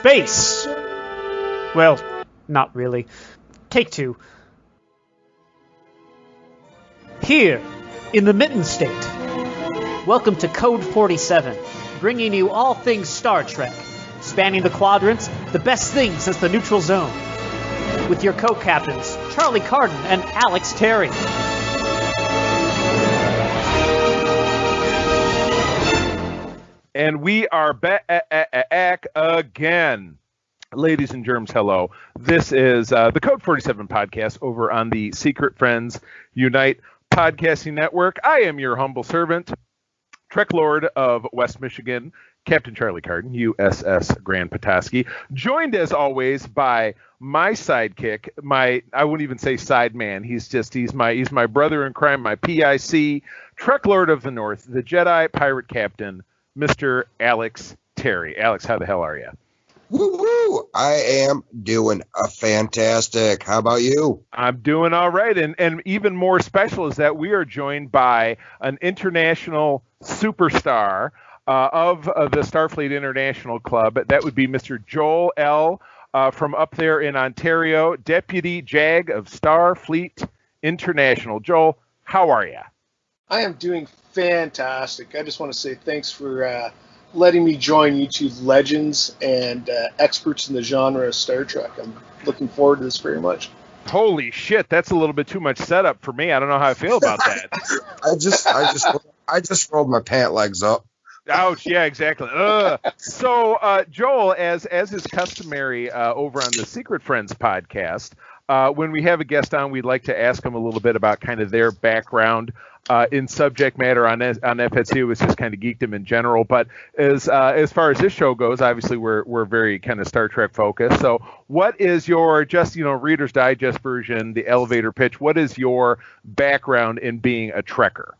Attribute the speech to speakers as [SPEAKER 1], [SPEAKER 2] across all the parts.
[SPEAKER 1] space. Well, not really. Take two. Here, in the Mitten State. Welcome to Code 47, bringing you all things Star Trek, spanning the quadrants, the best thing since the neutral zone. With your co-captains, Charlie Carden and Alex Terry.
[SPEAKER 2] And we are back again. Ladies and germs, hello. This is the Code 47 podcast over on the Secret Friends Unite podcasting network. I am your humble servant, Trek Lord of West Michigan, Captain Charlie Carden, USS Grand Petoskey, joined as always by my sidekick, I wouldn't even say side man. He's my brother in crime, my PIC, Trek Lord of the North, the Jedi pirate captain, Mr. Alex Terry. Alex, how the hell are you?
[SPEAKER 3] Woo-woo! I am doing fantastic. How about you?
[SPEAKER 2] I'm doing all right. And even more special is that we are joined by an international superstar of the Starfleet International Club. That would be Mr. Joel L. From up there in Ontario, Deputy JAG of Starfleet International. Joel, how are you?
[SPEAKER 4] I am doing fantastic. I just want to say thanks for letting me join you two legends and experts in the genre of Star Trek. I'm looking forward to this very much.
[SPEAKER 2] Holy shit, that's a little bit too much setup for me. I don't know how I feel about that.
[SPEAKER 3] I just rolled my pant legs up.
[SPEAKER 2] Ouch! Yeah, exactly. So, Joel, as is customary over on the Secret Friends podcast, when we have a guest on, we'd like to ask them a little bit about kind of their background in subject matter on FSU. It's just kind of geekdom in general. But as far as this show goes, obviously we're very kind of Star Trek focused. So, what is your Reader's Digest version, the elevator pitch? What is your background in being a Trekker?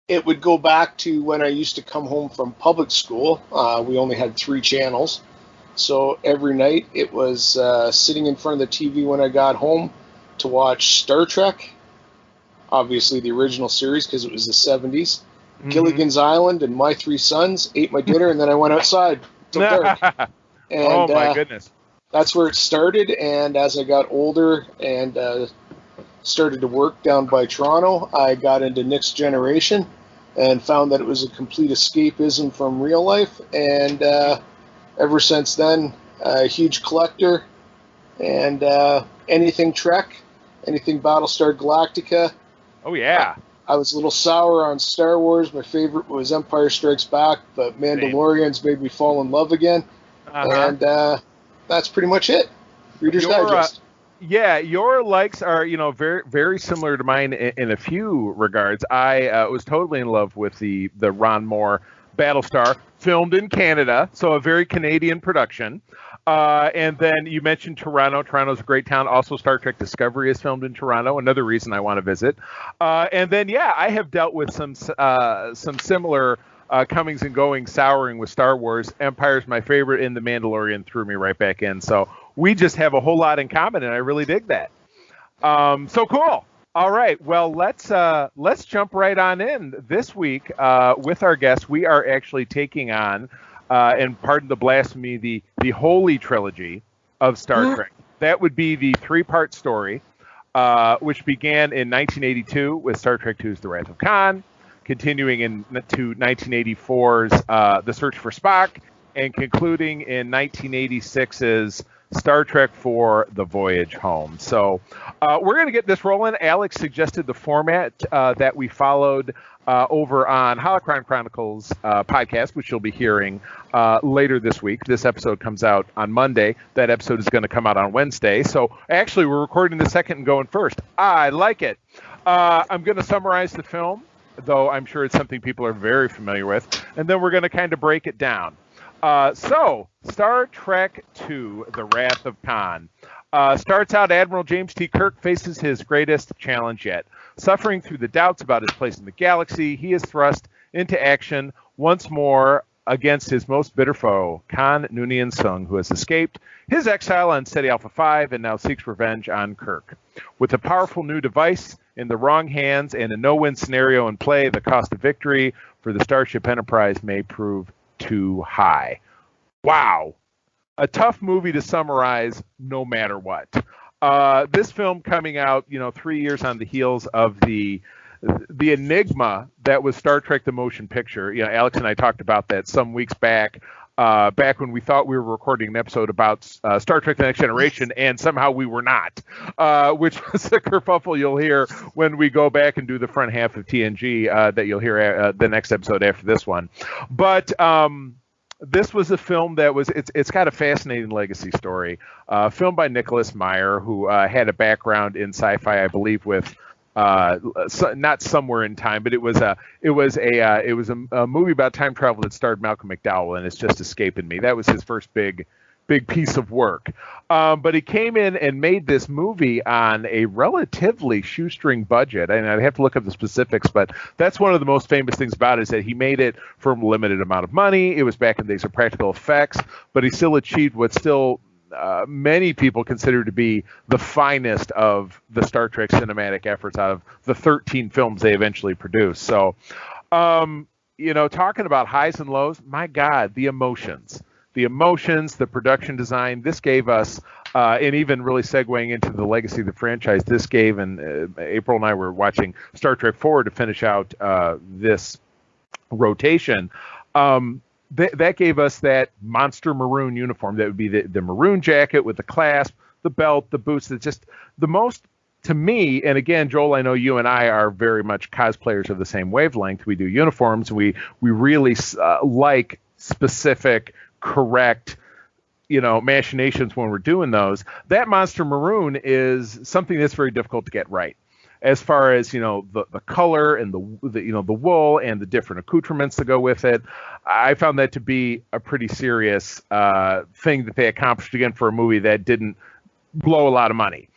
[SPEAKER 4] It would go back to when I used to come home from public school. We only had 3 channels. So every night it was sitting in front of the TV when I got home to watch Star Trek, obviously the original series because it was the 70s, Gilligan's Island, and My 3 Sons, ate my dinner, and then I went outside till dark. And,
[SPEAKER 2] oh, my goodness.
[SPEAKER 4] That's where it started, and as I got older and started to work down by Toronto, I got into Next Generation and found that it was a complete escapism from real life, and ever since then, a huge collector, and anything Trek, anything Battlestar Galactica.
[SPEAKER 2] Oh, yeah.
[SPEAKER 4] I was a little sour on Star Wars. My favorite was Empire Strikes Back, but Mandalorian's made me fall in love again, and that's pretty much it. Reader's Digest.
[SPEAKER 2] Yeah, your likes are, very, very similar to mine in a few regards. I was totally in love with the Ron Moore Battlestar, filmed in Canada, so a very Canadian production. And then you mentioned Toronto. Toronto's a great town. Also, Star Trek Discovery is filmed in Toronto, another reason I want to visit. And then, yeah, I have dealt with some similar comings and goings, souring with Star Wars. Empire's my favorite, and The Mandalorian threw me right back in. So we just have a whole lot in common, and I really dig that. So cool. All right. Well, let's jump right on in. This week, with our guest, we are actually taking on, and pardon the blasphemy, the Holy Trilogy of Star Trek. That would be the 3-part story, which began in 1982 with Star Trek II's The Wrath of Khan, continuing to 1984's The Search for Spock, and concluding in 1986's Star Trek IV: The Voyage Home. So we're going to get this rolling. Alex suggested the format that we followed over on Holocron Chronicles podcast, which you'll be hearing later this week. This episode comes out on Monday. That episode is going to come out on Wednesday. So actually, we're recording the second and going first. I like it. I'm going to summarize the film, though I'm sure it's something people are very familiar with, and then we're going to kind of break it down. So, Star Trek II, The Wrath of Khan. Starts out, Admiral James T. Kirk faces his greatest challenge yet. Suffering through the doubts about his place in the galaxy, he is thrust into action once more against his most bitter foe, Khan Noonien Sung, who has escaped his exile on Ceti Alpha 5 and now seeks revenge on Kirk. With a powerful new device in the wrong hands and a no-win scenario in play, the cost of victory for the Starship Enterprise may prove too high. Wow. a tough movie to summarize no matter what. This film coming out, 3 years on the heels of the enigma that was Star Trek: The Motion Picture. Alex and I talked about that some weeks back. Back when we thought we were recording an episode about Star Trek: The Next Generation, and somehow we were not, which was a kerfuffle you'll hear when we go back and do the front half of TNG that you'll hear the next episode after this one. But this was a film that it's got a fascinating legacy story. Filmed by Nicholas Meyer, who had a background in sci-fi, I believe, with not Somewhere in Time, but it was a movie about time travel that starred Malcolm McDowell, and it's just escaping me. That was his first big piece of work. But he came in and made this movie on a relatively shoestring budget. And I'd have to look up the specifics, but that's one of the most famous things about it, is that he made it for a limited amount of money. It was back in the days of practical effects, but he still achieved what still many people consider to be the finest of the Star Trek cinematic efforts out of the 13 films they eventually produced. So, talking about highs and lows, my God, the emotions, the production design, this gave us, and even really segueing into the legacy of the franchise, this gave, and April and I were watching Star Trek 4 to finish out this rotation. That gave us that monster maroon uniform. That would be the maroon jacket with the clasp, the belt, the boots. It's just the most, to me, and again, Joel, I know you and I are very much cosplayers of the same wavelength. We do uniforms. We really like specific, correct, machinations when we're doing those. That monster maroon is something that's very difficult to get right, as far as the color and the wool and the different accoutrements that go with it. I found that to be a pretty serious thing that they accomplished, again, for a movie that didn't blow a lot of money.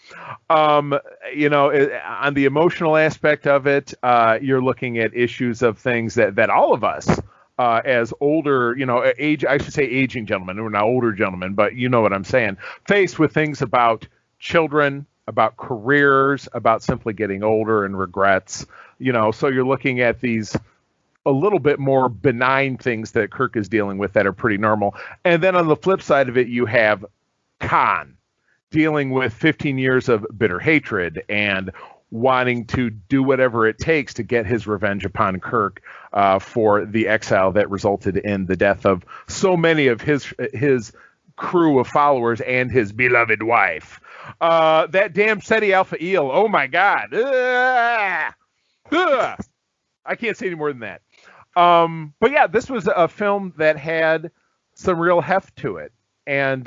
[SPEAKER 2] On the emotional aspect of it, you're looking at issues of things that all of us, as older, I should say aging gentlemen, we're not older gentlemen, but you know what I'm saying, faced with things about children, about careers, about simply getting older and regrets, so you're looking at these a little bit more benign things that Kirk is dealing with that are pretty normal. And then on the flip side of it, you have Khan dealing with 15 years of bitter hatred and wanting to do whatever it takes to get his revenge upon Kirk for the exile that resulted in the death of so many of his crew of followers and his beloved wife. That damn SETI Alpha Eel. Oh my God. I can't say any more than that. But yeah, this was a film that had some real heft to it. And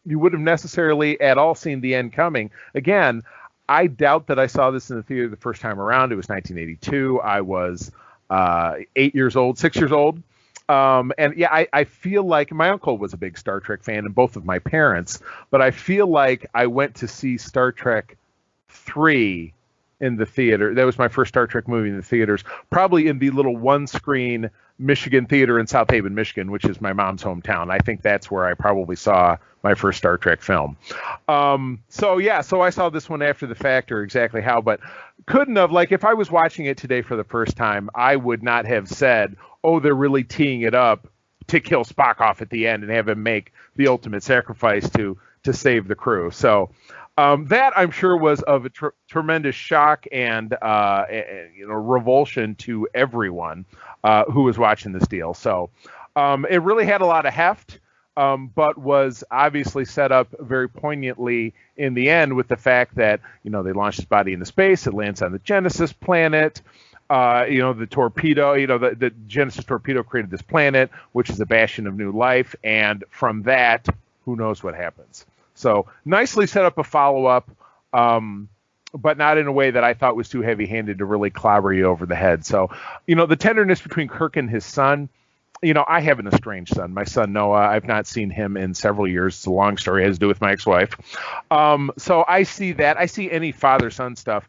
[SPEAKER 2] you wouldn't have necessarily at all seen the end coming. Again, I doubt that I saw this in the theater the first time around. It was 1982. I was 6 years old. And yeah, I feel like my uncle was a big Star Trek fan, and both of my parents, but I feel like I went to see Star Trek 3 in the theater. That was my first Star Trek movie in the theaters, probably in the little one-screen Michigan theater in South Haven, Michigan, which is my mom's hometown. I think that's where I probably saw my first Star Trek film. So I saw this one after the fact, or exactly how, but couldn't have, like, if I was watching it today for the first time, I would not have said, oh, they're really teeing it up to kill Spock off at the end and have him make the ultimate sacrifice to save the crew. So that, I'm sure, was of a tremendous shock and revulsion to everyone who was watching this deal. So it really had a lot of heft, but was obviously set up very poignantly in the end with the fact that, they launched his body into space. It lands on the Genesis planet. The torpedo, the Genesis torpedo created this planet, which is a bastion of new life. And from that, who knows what happens. So nicely set up a follow-up, but not in a way that I thought was too heavy-handed to really clobber you over the head. So, the tenderness between Kirk and his son, I have an estranged son. My son, Noah, I've not seen him in several years. It's a long story. It has to do with my ex-wife. So I see that. I see any father-son stuff.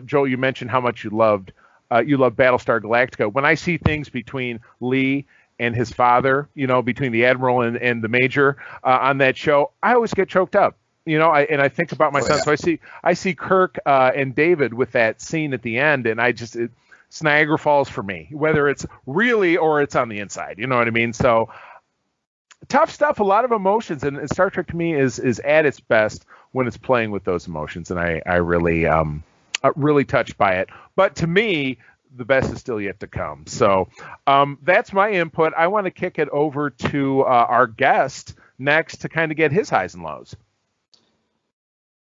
[SPEAKER 2] Joel, you mentioned how much you loved Battlestar Galactica. When I see things between Lee and his father, between the admiral and the major on that show, I always get choked up. I think about my son. Yeah. So I see Kirk and David with that scene at the end, and it's Niagara Falls for me, whether it's really or it's on the inside. You know what I mean? So tough stuff, a lot of emotions, and Star Trek to me is at its best when it's playing with those emotions, and I really really touched by it. But to me, the best is still yet to come. So that's my input. I want to kick it over to our guest next to kind of get his highs and lows.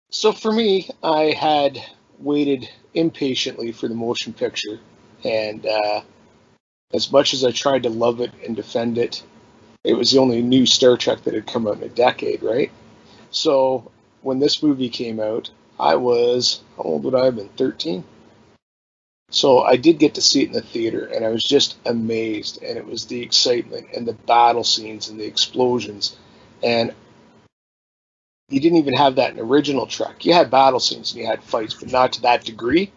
[SPEAKER 4] So for me, I had waited impatiently for the motion picture, and as much as I tried to love it and defend it, it was the only new Star Trek that had come out in a decade, right? So when this movie came out, I was, how old would I have been, 13? So I did get to see it in the theater, and I was just amazed, and it was the excitement and the battle scenes and the explosions, and you didn't even have that in original Trek. You had battle scenes and you had fights, but not to that degree.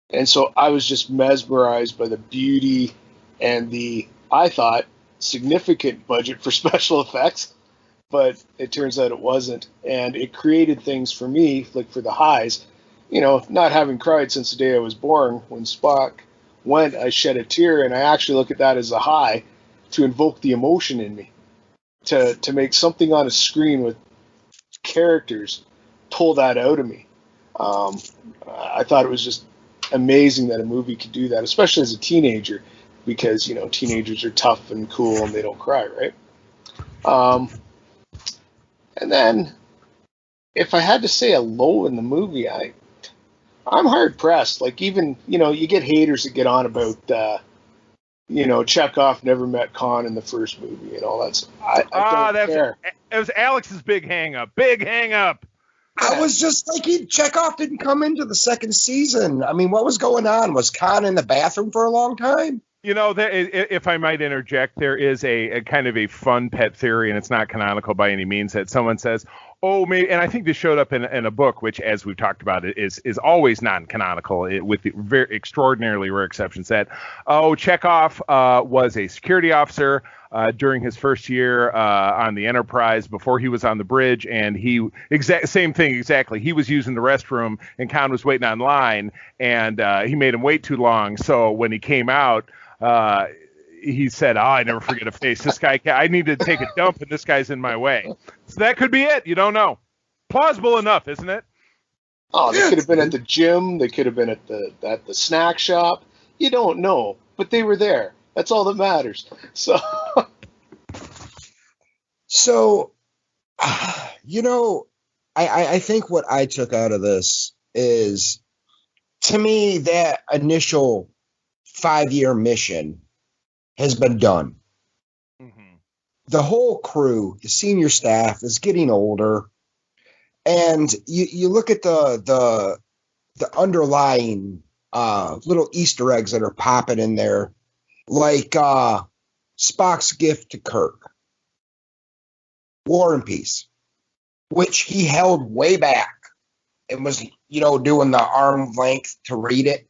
[SPEAKER 4] And so I was just mesmerized by the beauty and the, I thought, significant budget for special effects, but it turns out it wasn't. And it created things for me, like for the highs, you know, not having cried since the day I was born. When Spock went, I shed a tear, and I actually look at that as a high to invoke the emotion in me, to make something on a screen with characters pull that out of me. I thought it was just amazing that a movie could do that, especially as a teenager, because, you know, teenagers are tough and cool and they don't cry, right? And then if I had to say a low in the movie, I'm hard pressed. Like, even, you know, you get haters that get on about you know, Chekhov never met Khan in the first movie and all that stuff. I don't care.
[SPEAKER 2] It was Alex's big hang up. Big hang up.
[SPEAKER 3] I was just thinking Chekhov didn't come into the second season. I mean, what was going on? Was Khan in the bathroom for a long time?
[SPEAKER 2] You know, if I might interject, there is a kind of a fun pet theory, and it's not canonical by any means, that someone says, oh, maybe, and I think this showed up in a book, which, as we've talked about, is always non-canonical, with the very extraordinarily rare exceptions, that, Chekhov was a security officer during his first year on the Enterprise before he was on the bridge, and same thing exactly. He was using the restroom, and Khan was waiting on line, and he made him wait too long. So when he came out, he said, I never forget a face. This guy, I need to take a dump, and this guy's in my way. So that could be it. You don't know. Plausible enough, isn't it?
[SPEAKER 4] Oh, they could have been at the gym. They could have been at the snack shop. You don't know, but they were there. That's all that matters.
[SPEAKER 3] So, you know, I think what I took out of this is, to me, that initial 5-year mission has been done.
[SPEAKER 2] Mm-hmm.
[SPEAKER 3] The whole crew, the senior staff, is getting older, and you look at the underlying little Easter eggs that are popping in there, like Spock's gift to Kirk, War and Peace, which he held way back and was, you know, doing the arm length to read it.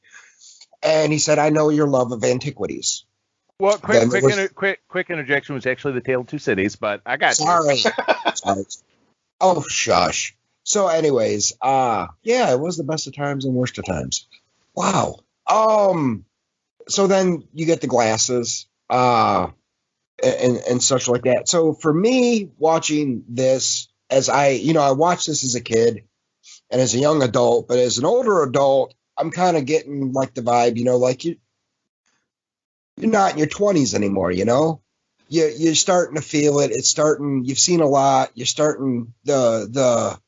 [SPEAKER 3] And he said, I know your love of antiquities.
[SPEAKER 2] Well, quick interjection was actually The Tale of Two Cities, but I got
[SPEAKER 3] you. Sorry. Oh, shush. So anyways, yeah, it was the best of times and worst of times. Wow. So then you get the glasses, and such like that. So for me, watching this, as I watched this as a kid and as a young adult, but as an older adult, I'm kind of getting like the vibe, you know, like you're not in your 20s anymore, you know, you're starting to feel it. It's starting, you've seen a lot. You're starting, the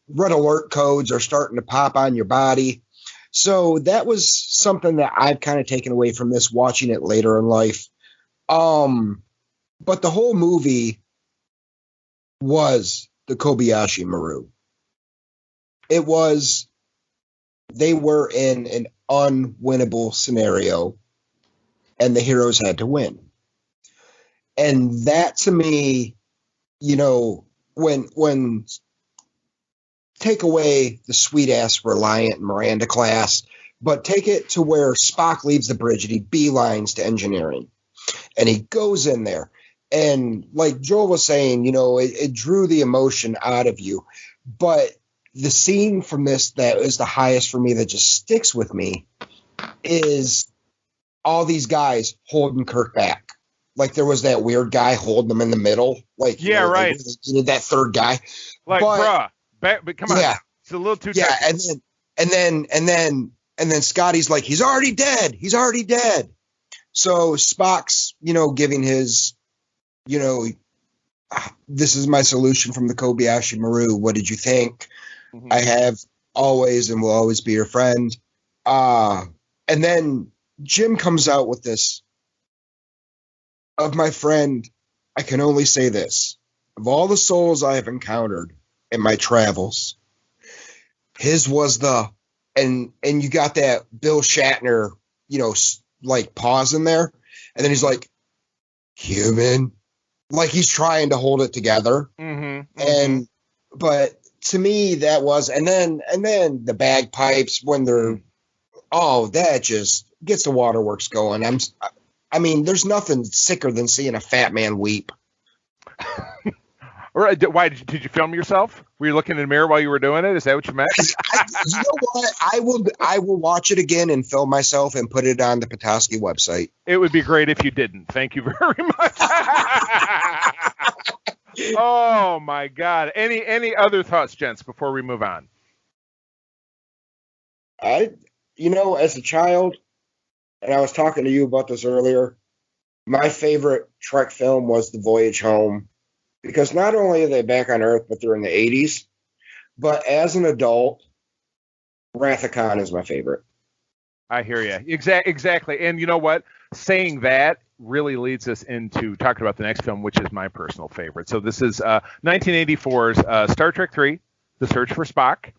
[SPEAKER 3] red alert codes are starting to pop on your body. So that was something that I've kind of taken away from this, watching it later in life. But the whole movie was the Kobayashi Maru. It was, they were in an unwinnable scenario, and the heroes had to win. And that, to me, you know, when take away the sweet ass Reliant and Miranda class, but take it to where Spock leaves the bridge and he beelines to engineering, and he goes in there, and like Joel was saying, you know, it drew the emotion out of you. But the scene from this that is the highest for me, that just sticks with me, is all these guys holding Kirk back. like there was that weird guy holding them in the middle. Like,
[SPEAKER 2] yeah, right.
[SPEAKER 3] Like, you needed that third guy.
[SPEAKER 2] Like, bruh, but come on.
[SPEAKER 3] Yeah.
[SPEAKER 2] It's a little too
[SPEAKER 3] Yeah,
[SPEAKER 2] technical.
[SPEAKER 3] and then Scotty's like, he's already dead. He's already dead. So Spock's, giving his, this is my solution from the Kobayashi Maru. What did you think?
[SPEAKER 2] Mhm.
[SPEAKER 3] I have always and will always be your friend. And then Jim comes out with this. Of my friend, I can only say this. Of all the souls I have encountered in my travels, his was and you got that Bill Shatner, like pause in there. And then he's like, human. Like he's trying to hold it together. But to me, that was, and then the bagpipes when they're, that just gets the waterworks going. I mean, there's nothing sicker than seeing a fat man weep.
[SPEAKER 2] Right. Why did you film yourself? Were you looking in the mirror while you were doing it? Is that what you meant?
[SPEAKER 3] You know what? I will watch it again and film myself and put it on the Petoskey website.
[SPEAKER 2] It would be great if you didn't. Thank you very much. Oh my God. Any other thoughts, gents, before we move on?
[SPEAKER 3] As a child, and I was talking to you about this earlier, my favorite Trek film was The Voyage Home, because not only are they back on Earth, but they're in the 80s. But as an adult, Wrath of Khan is my favorite.
[SPEAKER 2] I hear you. Exactly. And you know what? Saying that really leads us into talking about the next film, which is my personal favorite. So this is 1984's Star Trek III, The Search for Spock.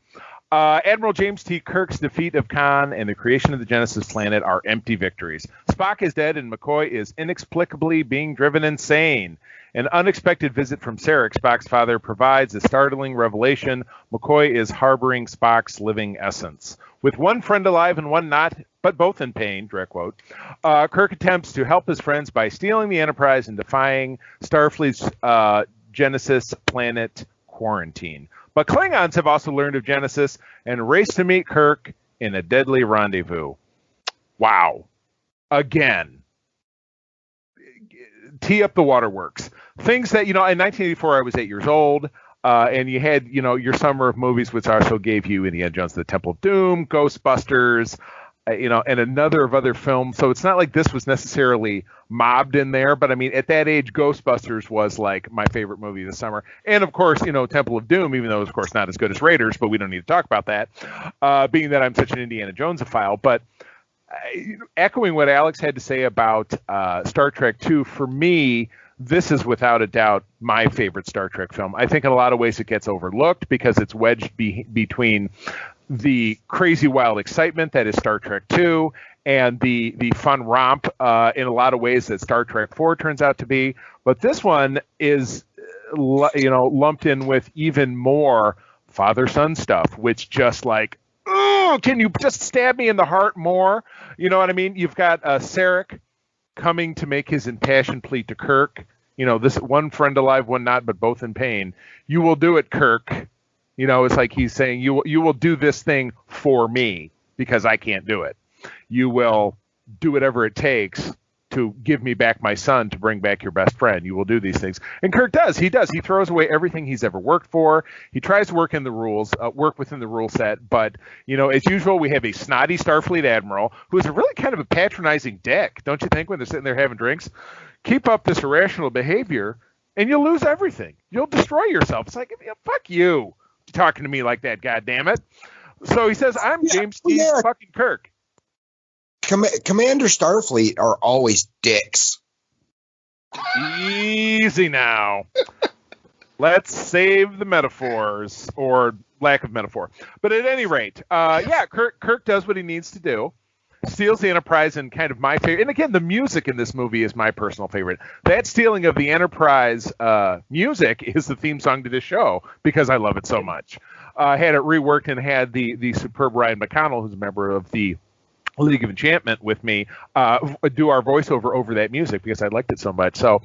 [SPEAKER 2] Admiral James T. Kirk's defeat of Khan and the creation of the Genesis planet are empty victories. Spock is dead and McCoy is inexplicably being driven insane. An unexpected visit from Sarek, Spock's father, provides a startling revelation. McCoy is harboring Spock's living essence. With one friend alive and one not, but both in pain, direct quote, Kirk attempts to help his friends by stealing the Enterprise and defying Starfleet's Genesis planet quarantine. But Klingons have also learned of Genesis and race to meet Kirk in a deadly rendezvous. Wow. Again. Tee up the waterworks. Things that, in 1984, I was 8 years old, and you had, your summer of movies, which also gave you Indiana Jones, The Temple of Doom, Ghostbusters, and another of other films. So it's not like this was necessarily mobbed in there, but I mean, at that age, Ghostbusters was like my favorite movie this summer. And of course, Temple of Doom, even though it's of course not as good as Raiders, but we don't need to talk about that, being that I'm such an Indiana Jones-ophile. But echoing what Alex had to say about Star Trek II, for me, this is without a doubt my favorite Star Trek film. I think in a lot of ways it gets overlooked because it's wedged between the crazy wild excitement that is Star Trek II and the fun romp in a lot of ways that Star Trek IV turns out to be. But this one is, lumped in with even more father-son stuff, which just like, oh, can you just stab me in the heart more? You know what I mean? You've got Sarek coming to make his impassioned plea to Kirk. This one friend alive, one not, but both in pain. You will do it, Kirk. It's like he's saying, you will do this thing for me because I can't do it. You will do whatever it takes to give me back my son, to bring back your best friend. You will do these things. And Kirk does. He does. He throws away everything he's ever worked for. He tries to work within the rule set. But, as usual, we have a snotty Starfleet admiral who is a really kind of a patronizing dick, don't you think, when they're sitting there having drinks? Keep up this irrational behavior and you'll lose everything. You'll destroy yourself. It's like, fuck you talking to me like that, goddammit. So he says, I'm James T. fucking Kirk.
[SPEAKER 3] Commander Starfleet are always dicks.
[SPEAKER 2] Easy now. Let's save the metaphors, or lack of metaphor. But at any rate, Kirk does what he needs to do. Steals the Enterprise, and kind of my favorite. And again, the music in this movie is my personal favorite. That stealing of the Enterprise music is the theme song to this show because I love it so much. Had it reworked and had the superb Ryan McConnell, who's a member of the League of Enchantment with me, do our voiceover over that music because I liked it so much. So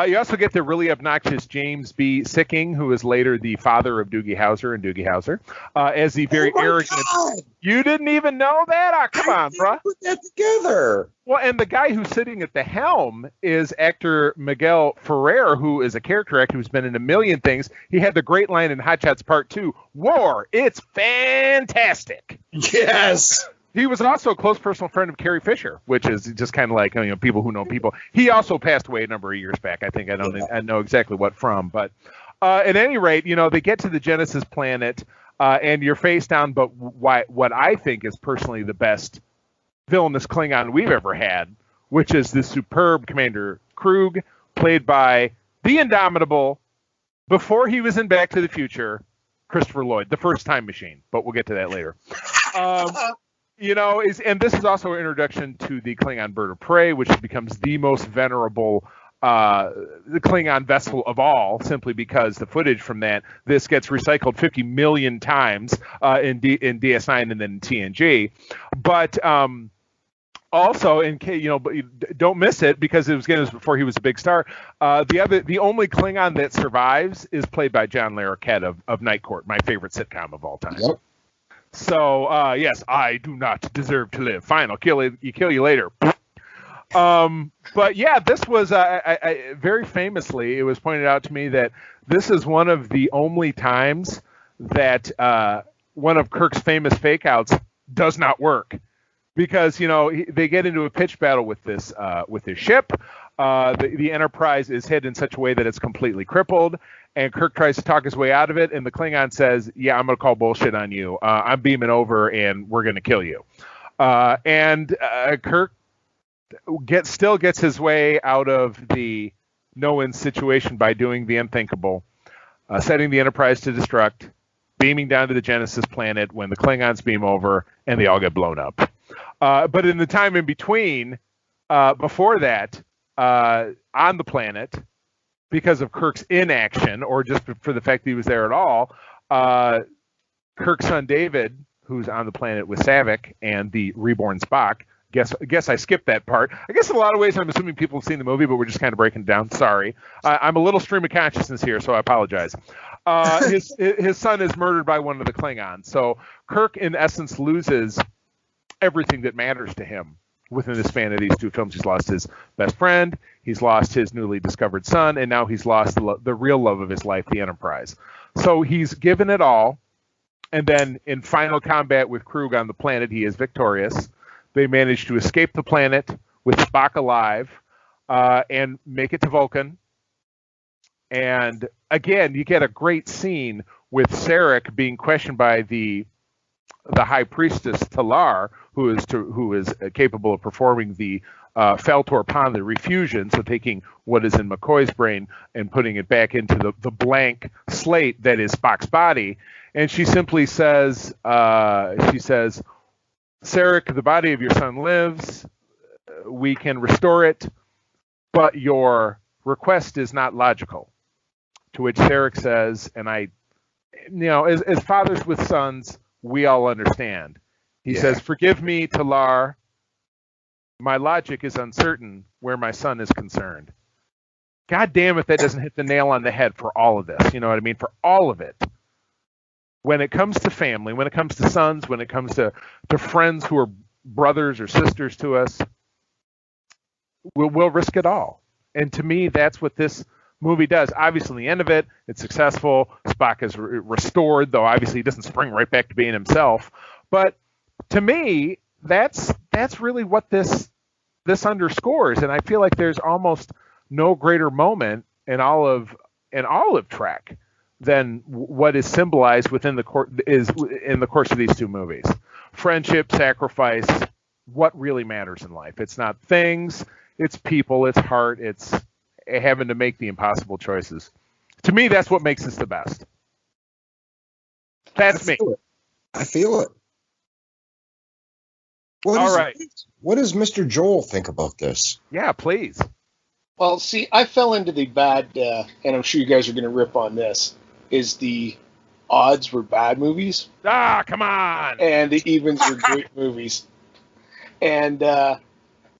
[SPEAKER 2] you also get the really obnoxious James B. Sicking, who is later the father of Doogie Howser and Doogie Howser, as the very arrogant. God. You didn't even know that? Oh, come on, bro.
[SPEAKER 3] Put that together.
[SPEAKER 2] Well, and the guy who's sitting at the helm is actor Miguel Ferrer, who is a character actor who's been in a million things. He had the great line in Hot Shots Part 2, "War, it's fantastic."
[SPEAKER 3] Yes.
[SPEAKER 2] He was also a close personal friend of Carrie Fisher, which is just kind of like, you know, people who know people. He also passed away a number of years back. I think I know exactly what from. But at any rate, you know, they get to the Genesis planet, and you're face down. But what I think is personally the best villainous Klingon we've ever had, which is this superb Commander Krug, played by the indomitable, before he was in Back to the Future, Christopher Lloyd, the first time machine. But we'll get to that later. You know, and this is also an introduction to the Klingon bird of prey, which becomes the most venerable the Klingon vessel of all, simply because the footage from this gets recycled 50 million times in DS9 and then in TNG. But also, in case, you know, don't miss it because it was before he was a big star. The only Klingon that survives is played by John Larroquette of Night Court, my favorite sitcom of all time.
[SPEAKER 3] Yep.
[SPEAKER 2] So, yes, I do not deserve to live. Fine, I'll kill you later. But yeah, this was I very famously, it was pointed out to me that this is one of the only times that one of Kirk's famous fake outs does not work. Because, you know, they get into a pitch battle with his ship. The Enterprise is hit in such a way that it's completely crippled, and Kirk tries to talk his way out of it, and the Klingon says, "Yeah, I'm going to call bullshit on you. I'm beaming over, and we're going to kill you." And Kirk still gets his way out of the no-win situation by doing the unthinkable, setting the Enterprise to destruct, beaming down to the Genesis planet when the Klingons beam over, and they all get blown up. But in the time in between, before that, on the planet, because of Kirk's inaction, or just for the fact that he was there at all, Kirk's son David, who's on the planet with Savick and the reborn Spock. Guess I skipped that part. I guess in a lot of ways I'm assuming people have seen the movie, but we're just kind of breaking it down. Sorry. I'm a little stream of consciousness here, so I apologize. His son is murdered by one of the Klingons. So Kirk, in essence, loses everything that matters to him within the span of these two films. He's lost his best friend, he's lost his newly discovered son, and now he's lost the real love of his life, the Enterprise. So he's given it all, and then in final combat with Krug on the planet, he is victorious. They manage to escape the planet with Spock alive and make it to Vulcan. And again, you get a great scene with Sarek being questioned by the High Priestess Talar, who is capable of performing the Feltor-Pon, the refusion, so taking what is in McCoy's brain and putting it back into the blank slate that is Spock's body. And she simply says, Sarek, the body of your son lives. We can restore it, but your request is not logical. To which Sarek says, and as fathers with sons, we all understand. He says, "Forgive me, Talar. My logic is uncertain where my son is concerned." God damn it, that doesn't hit the nail on the head for all of this. You know what I mean? For all of it. When it comes to family, when it comes to sons, when it comes to friends who are brothers or sisters to us, we'll risk it all. And to me, that's what this movie does. Obviously, in the end of it, it's successful. Spock is restored, though obviously he doesn't spring right back to being himself. But to me, that's really what this underscores. And I feel like there's almost no greater moment in all of Trek than what is symbolized within the course of these two movies. Friendship, sacrifice, what really matters in life. It's not things, it's people, it's heart, it's having to make the impossible choices. To me, that's what makes this the best. That's me.
[SPEAKER 3] I feel it. All right. What does Mr. Joel think about this?
[SPEAKER 2] Yeah, please.
[SPEAKER 4] Well, see, I fell into the bad, and I'm sure you guys are going to rip on this, is the odds were bad movies.
[SPEAKER 2] Ah, come on!
[SPEAKER 4] And the evens were great movies. And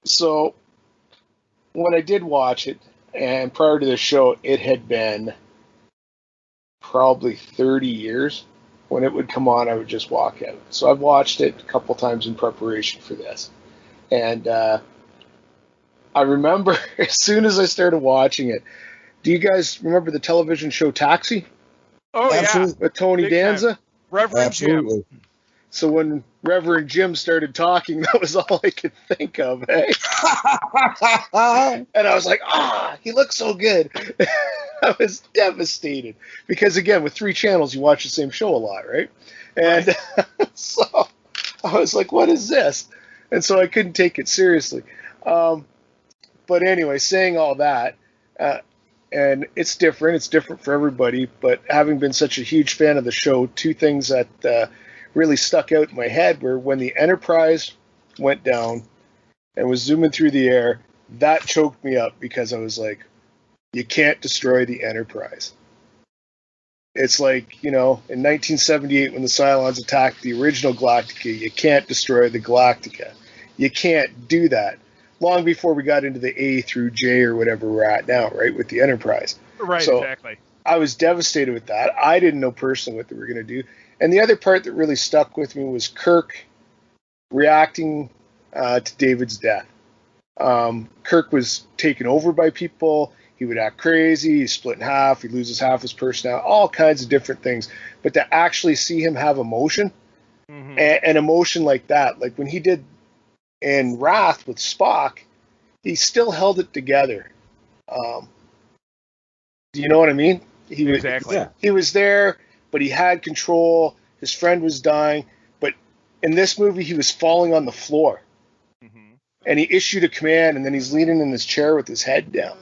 [SPEAKER 4] so when I did watch it, and prior to the show, it had been probably 30 years. When it would come on, I would just walk out. So I've watched it a couple times in preparation for this. And I remember as soon as I started watching it, do you guys remember the television show Taxi?
[SPEAKER 2] Oh,
[SPEAKER 3] Absolutely.
[SPEAKER 4] With Tony
[SPEAKER 2] Big
[SPEAKER 4] Danza?
[SPEAKER 2] time. Reverend Jim.
[SPEAKER 3] Absolutely.
[SPEAKER 4] So when Reverend Jim started talking, that was all I could think of. Eh? And I was like, he looks so good. I was devastated. Because, again, with 3 channels, you watch the same show a lot, right? And so I was like, what is this? And so I couldn't take it seriously. But anyway, saying all that, and it's different for everybody, but having been such a huge fan of the show, 2 things that really stuck out in my head were when the Enterprise went down and was zooming through the air, that choked me up because I was like, you can't destroy the Enterprise. It's like, in 1978 when the Cylons attacked the original Galactica, you can't destroy the Galactica. You can't do that. Long before we got into the A through J or whatever we're at now, right, with the Enterprise.
[SPEAKER 2] Right,
[SPEAKER 4] So
[SPEAKER 2] exactly.
[SPEAKER 4] I was devastated with that. I didn't know personally what they were going to do. And the other part that really stuck with me was Kirk reacting to David's death. Kirk was taken over by people. He would act crazy. He's split in half. He loses half his personality. All kinds of different things. But to actually see him have emotion, and emotion like that, like when he did in Wrath with Spock, he still held it together. Do you know what I mean?
[SPEAKER 2] Exactly.
[SPEAKER 4] He was there, but he had control. His friend was dying. But in this movie, he was falling on the floor. And he issued a command, and then he's leaning in his chair with his head down.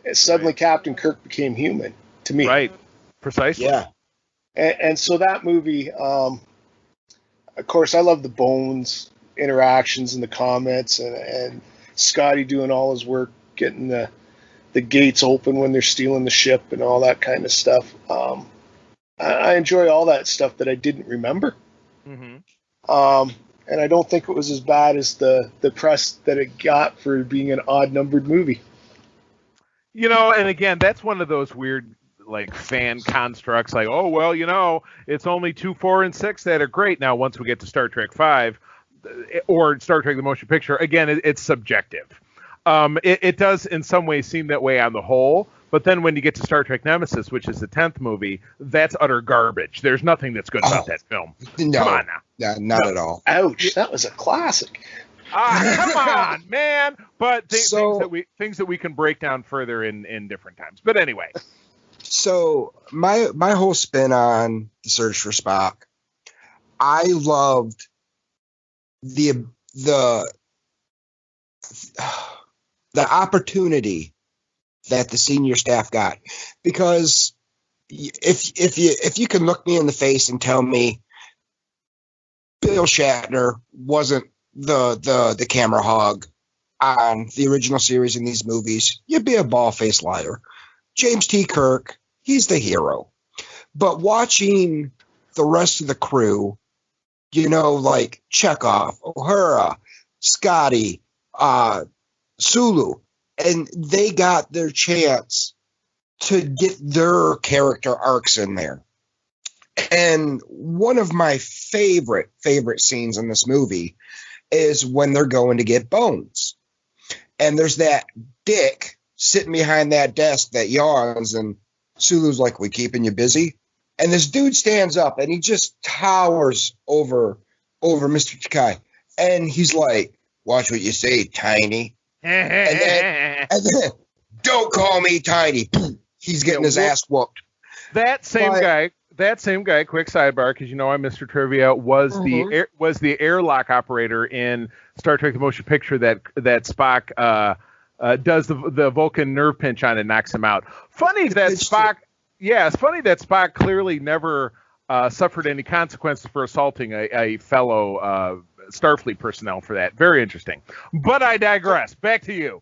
[SPEAKER 4] And suddenly, Captain Kirk became human to me.
[SPEAKER 2] Right. Precisely.
[SPEAKER 3] Yeah.
[SPEAKER 4] And so that movie, of course, I love the Bones interactions and the comments, and Scotty doing all his work, getting the gates open when they're stealing the ship and all that kind of stuff. I enjoy all that stuff that I didn't remember. And I don't think it was as bad as the press that it got for being an odd-numbered movie.
[SPEAKER 2] And again, that's one of those weird, like, fan constructs, like, oh, well, it's only 2, 4, and 6 that are great. Now, once we get to Star Trek 5, or Star Trek the Motion Picture, again, it's subjective. It does in some ways seem that way on the whole, but then when you get to Star Trek Nemesis, which is the 10th movie, that's utter garbage. There's nothing that's good about that film.
[SPEAKER 3] No,
[SPEAKER 2] come on now.
[SPEAKER 3] Not at all.
[SPEAKER 4] Ouch, that was a classic.
[SPEAKER 2] Come on, man. But things that we can break down further in different times. But anyway.
[SPEAKER 3] So my whole spin on The Search for Spock, I loved the opportunity that the senior staff got, because if you can look me in the face and tell me Bill Shatner wasn't the camera hog on the original series in these movies, you'd be a bald-faced liar. James T. Kirk, he's the hero. But watching the rest of the crew, like Chekhov, Uhura, Scotty, Sulu, and they got their chance to get their character arcs in there. And one of my favorite scenes in this movie is when they're going to get Bones. And there's that dick sitting behind that desk that yawns, and Sulu's like, we keeping you busy? And this dude stands up and he just towers over Mr. Takai. And he's like, watch what you say, Tiny. and then don't call me Tiny. He's getting his ass whooped.
[SPEAKER 2] That same guy, quick sidebar, because I'm Mr. Trivia, was the airlock operator in Star Trek the Motion Picture that Spock does the Vulcan nerve pinch on and knocks him out. Funny that Spock clearly never suffered any consequences for assaulting a fellow Starfleet personnel for that. Very interesting. But I digress. Back to you.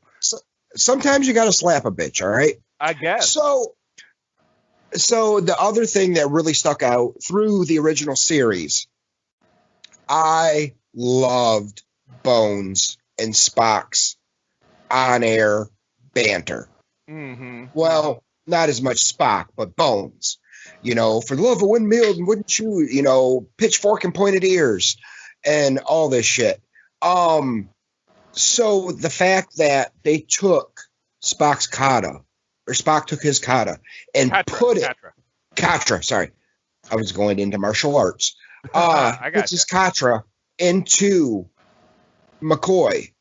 [SPEAKER 3] Sometimes you got to slap a bitch, all right?
[SPEAKER 2] I guess.
[SPEAKER 3] So the other thing that really stuck out through the original series, I loved Bones and Spock's on-air banter.
[SPEAKER 2] Mm-hmm.
[SPEAKER 3] Well, not as much Spock, but Bones. For the love of windmill, wouldn't you, pitchfork and pointed ears and all this shit. So the fact that they took Spock's kata, or Spock took his kata and put it, Katra, sorry. I was going into martial arts. Puts his katra into McCoy.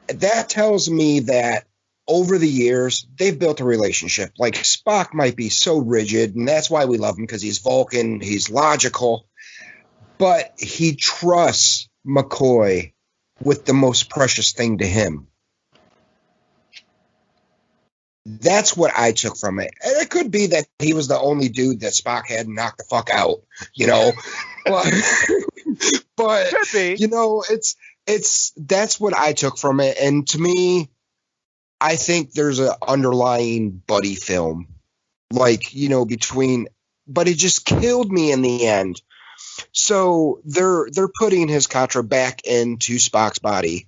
[SPEAKER 3] That tells me that over the years, they've built a relationship. Like, Spock might be so rigid, and that's why we love him, because he's Vulcan, he's logical, but he trusts McCoy with the most precious thing to him. That's what I took from it. And it could be that he was the only dude that Spock had knocked the fuck out, but
[SPEAKER 2] Could be.
[SPEAKER 3] it's that's what I took from it. And to me, I think there's an underlying buddy film, between, but it just killed me in the end. So they're putting his katra back into Spock's body,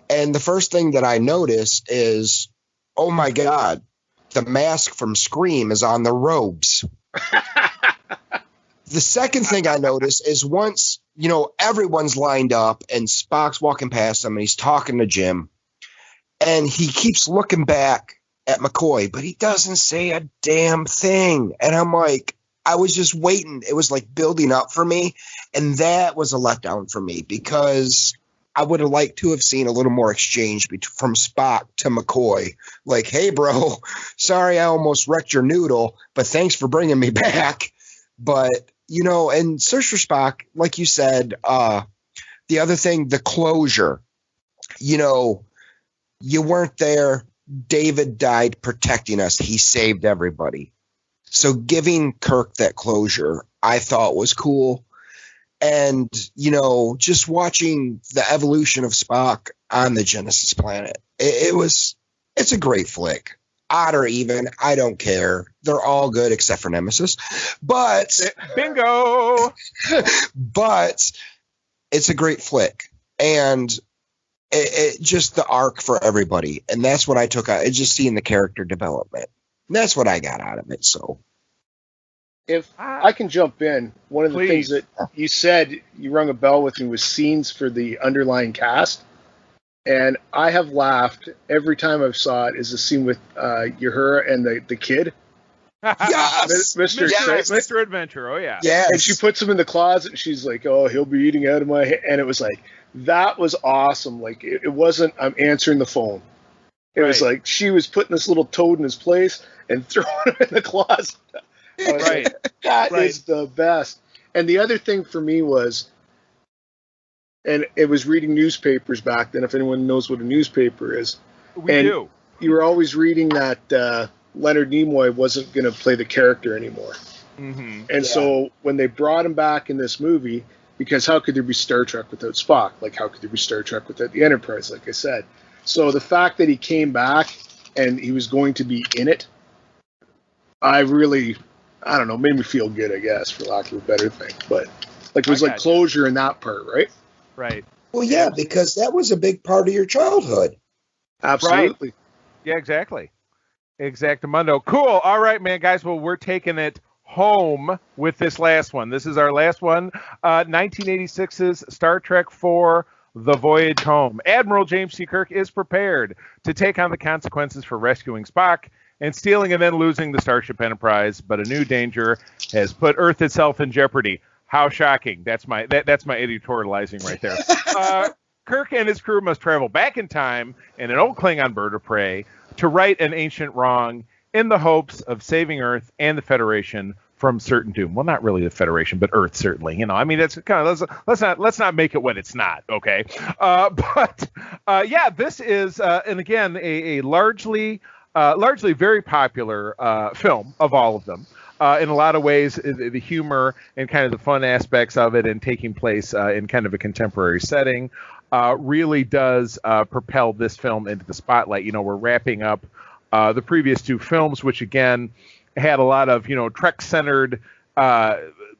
[SPEAKER 3] and the first thing that I noticed is, oh my God, the mask from Scream is on the robes. The second thing I noticed is once, everyone's lined up and Spock's walking past them and he's talking to Jim, and he keeps looking back at McCoy, but he doesn't say a damn thing. And I'm like, I was just waiting. It was like building up for me. And that was a letdown for me, because I would have liked to have seen a little more exchange from Spock to McCoy. Like, hey, bro, sorry I almost wrecked your noodle, but thanks for bringing me back. But, and Search for Spock, like you said, the other thing, the closure, you weren't there. David died protecting us. He saved everybody. So giving Kirk that closure, I thought was cool. And, just watching the evolution of Spock on the Genesis planet, it's a great flick. Odd or even, I don't care. They're all good except for Nemesis. But
[SPEAKER 2] bingo.
[SPEAKER 3] But it's a great flick. And it just the arc for everybody. And that's what I took out. It's just seeing the character development. And that's what I got out of it. So
[SPEAKER 4] if I can jump in, one of the things that you said, you rung a bell with me, was scenes for the underlying cast. And I have laughed every time I've saw it, is the scene with Uhura and the kid.
[SPEAKER 3] Yes!
[SPEAKER 2] Mr. Adventure, oh yeah.
[SPEAKER 3] Yes.
[SPEAKER 4] And she puts him in the closet and she's like, oh, he'll be eating out of my head. And it was like, that was awesome. Like, it wasn't, I'm answering the phone. It was like, she was putting this little toad in his place and throwing him in the closet.
[SPEAKER 2] Right.
[SPEAKER 4] Like, that is the best. And the other thing for me was, and it was reading newspapers back then, if anyone knows what a newspaper is.
[SPEAKER 2] We do.
[SPEAKER 4] You were always reading that Leonard Nimoy wasn't going to play the character anymore.
[SPEAKER 2] Mm-hmm.
[SPEAKER 4] And so when they brought him back in this movie, because how could there be Star Trek without Spock? Like, how could there be Star Trek without the Enterprise, like I said? So the fact that he came back and he was going to be in it, I don't know, made me feel good, I guess, for lack of a better thing. But like, it was like closure in that part, right?
[SPEAKER 2] Right.
[SPEAKER 3] Well, yeah, because that was a big part of your childhood.
[SPEAKER 4] Absolutely.
[SPEAKER 2] Right. Yeah, exactly. Exactamundo. Cool. All right, man, guys. Well, we're taking it home with this last one. This is our last one. 1986's Star Trek IV, The Voyage Home. Admiral James T. Kirk is prepared to take on the consequences for rescuing Spock and stealing and then losing the Starship Enterprise, but a new danger has put Earth itself in jeopardy. How shocking. That's my editorializing right there. Kirk and his crew must travel back in time in an old Klingon bird of prey to right an ancient wrong in the hopes of saving Earth and the Federation from certain doom. Well, not really the Federation, but Earth certainly. I mean, that's kind of, let's not make it what it's not. Okay. This is and again a largely very popular film of all of them. In a lot of ways, the humor and kind of the fun aspects of it, and taking place in kind of a contemporary setting, really does propel this film into the spotlight. We're wrapping up the previous two films, which again had a lot of Trek-centered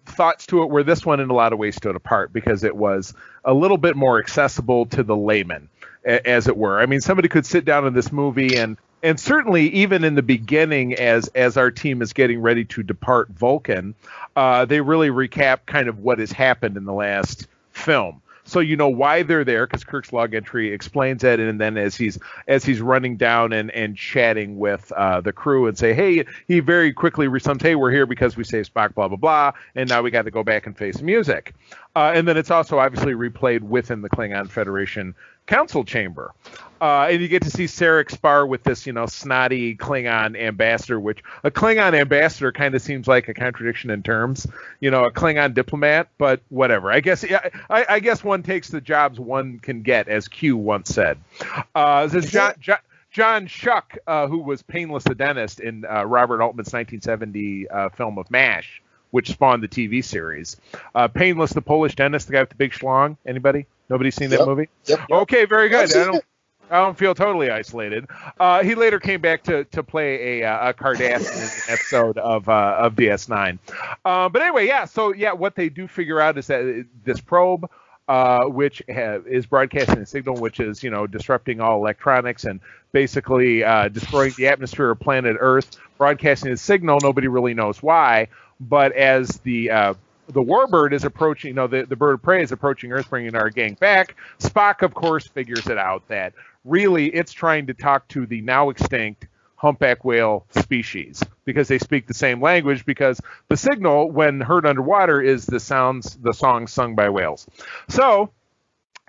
[SPEAKER 2] thoughts to it where this one in a lot of ways stood apart because it was a little bit more accessible to the layman, as it were. I mean, somebody could sit down in this movie and certainly even in the beginning as our team is getting ready to depart Vulcan, they really recap kind of what has happened in the last film. So you know why they're there because Kirk's log entry explains it, and then as he's running down and chatting with the crew and say, hey, he very quickly resums, hey, we're here because we saved Spock, blah blah blah, and now we got to go back and face music, and then it's also obviously replayed within the Klingon Federation Council chamber. And you get to see Sarek spar with this, snotty Klingon ambassador, which a Klingon ambassador kind of seems like a contradiction in terms, a Klingon diplomat, but whatever. I guess one takes the jobs one can get, as Q once said. This John Schuck, who was Painless the dentist in Robert Altman's 1970 film of MASH, which spawned the TV series. Painless the Polish dentist, the guy with the big schlong. Anybody? Nobody seen that movie?
[SPEAKER 3] Yep.
[SPEAKER 2] Okay, very good. I don't feel totally isolated. He later came back to play a Cardassian episode of DS9. But anyway, yeah. So yeah, what they do figure out is that this probe, which is broadcasting a signal, which is disrupting all electronics and basically destroying the atmosphere of planet Earth, broadcasting a signal. Nobody really knows why, but as the warbird is approaching, the bird of prey is approaching Earth, bringing our gang back. Spock, of course, figures it out that really it's trying to talk to the now extinct humpback whale species because they speak the same language, because the signal, when heard underwater, is the songs sung by whales. So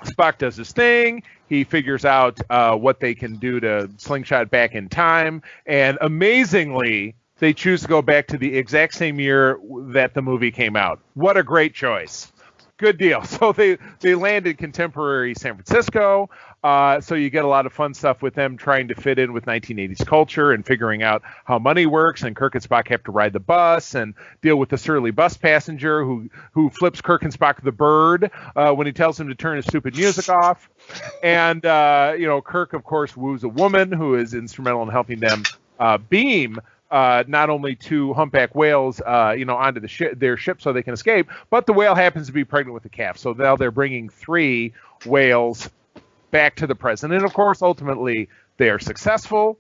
[SPEAKER 2] Spock does his thing. He figures out what they can do to slingshot back in time, and amazingly, they choose to go back to the exact same year that the movie came out. What a great choice. Good deal. So they land in contemporary San Francisco. So you get a lot of fun stuff with them trying to fit in with 1980s culture and figuring out how money works. And Kirk and Spock have to ride the bus and deal with the surly bus passenger who flips Kirk and Spock the bird when he tells him to turn his stupid music off. And, Kirk, of course, woos a woman who is instrumental in helping them beam not only two humpback whales, onto their ship so they can escape, but the whale happens to be pregnant with a calf. So now they're bringing 3 whales back to the present. And of course, ultimately, they are successful,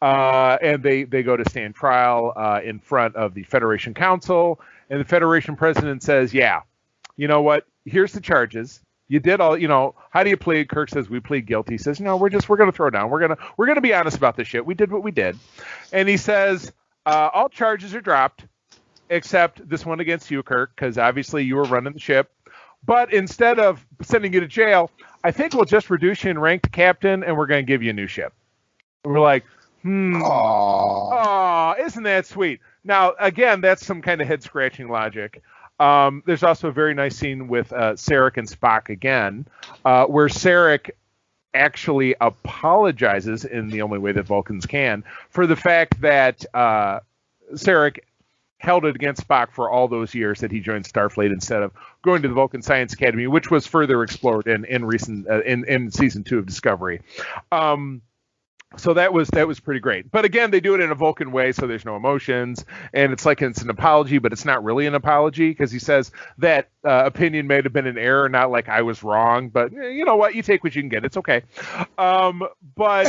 [SPEAKER 2] and they go to stand trial in front of the Federation Council. And the Federation president says, yeah, you know what? Here's the charges. You did all, how do you plead? Kirk says, we plead guilty. He says, no, we're going to throw down. We're going to be honest about this shit. We did what we did. And he says, all charges are dropped except this one against you, Kirk, because obviously you were running the ship. But instead of sending you to jail, I think we'll just reduce you in rank to captain and we're going to give you a new ship. And we're like, Aww, isn't that sweet? Now, again, that's some kind of head-scratching logic. There's also a very nice scene with Sarek and Spock again, where Sarek actually apologizes in the only way that Vulcans can for the fact that Sarek held it against Spock for all those years that he joined Starfleet instead of going to the Vulcan Science Academy, which was further explored in recent in season 2 of Discovery. So that was pretty great. But again, they do it in a Vulcan way, so there's no emotions, and it's like it's an apology, but it's not really an apology because he says that opinion may have been an error, not like I was wrong, but you know what? You take what you can get. It's okay. But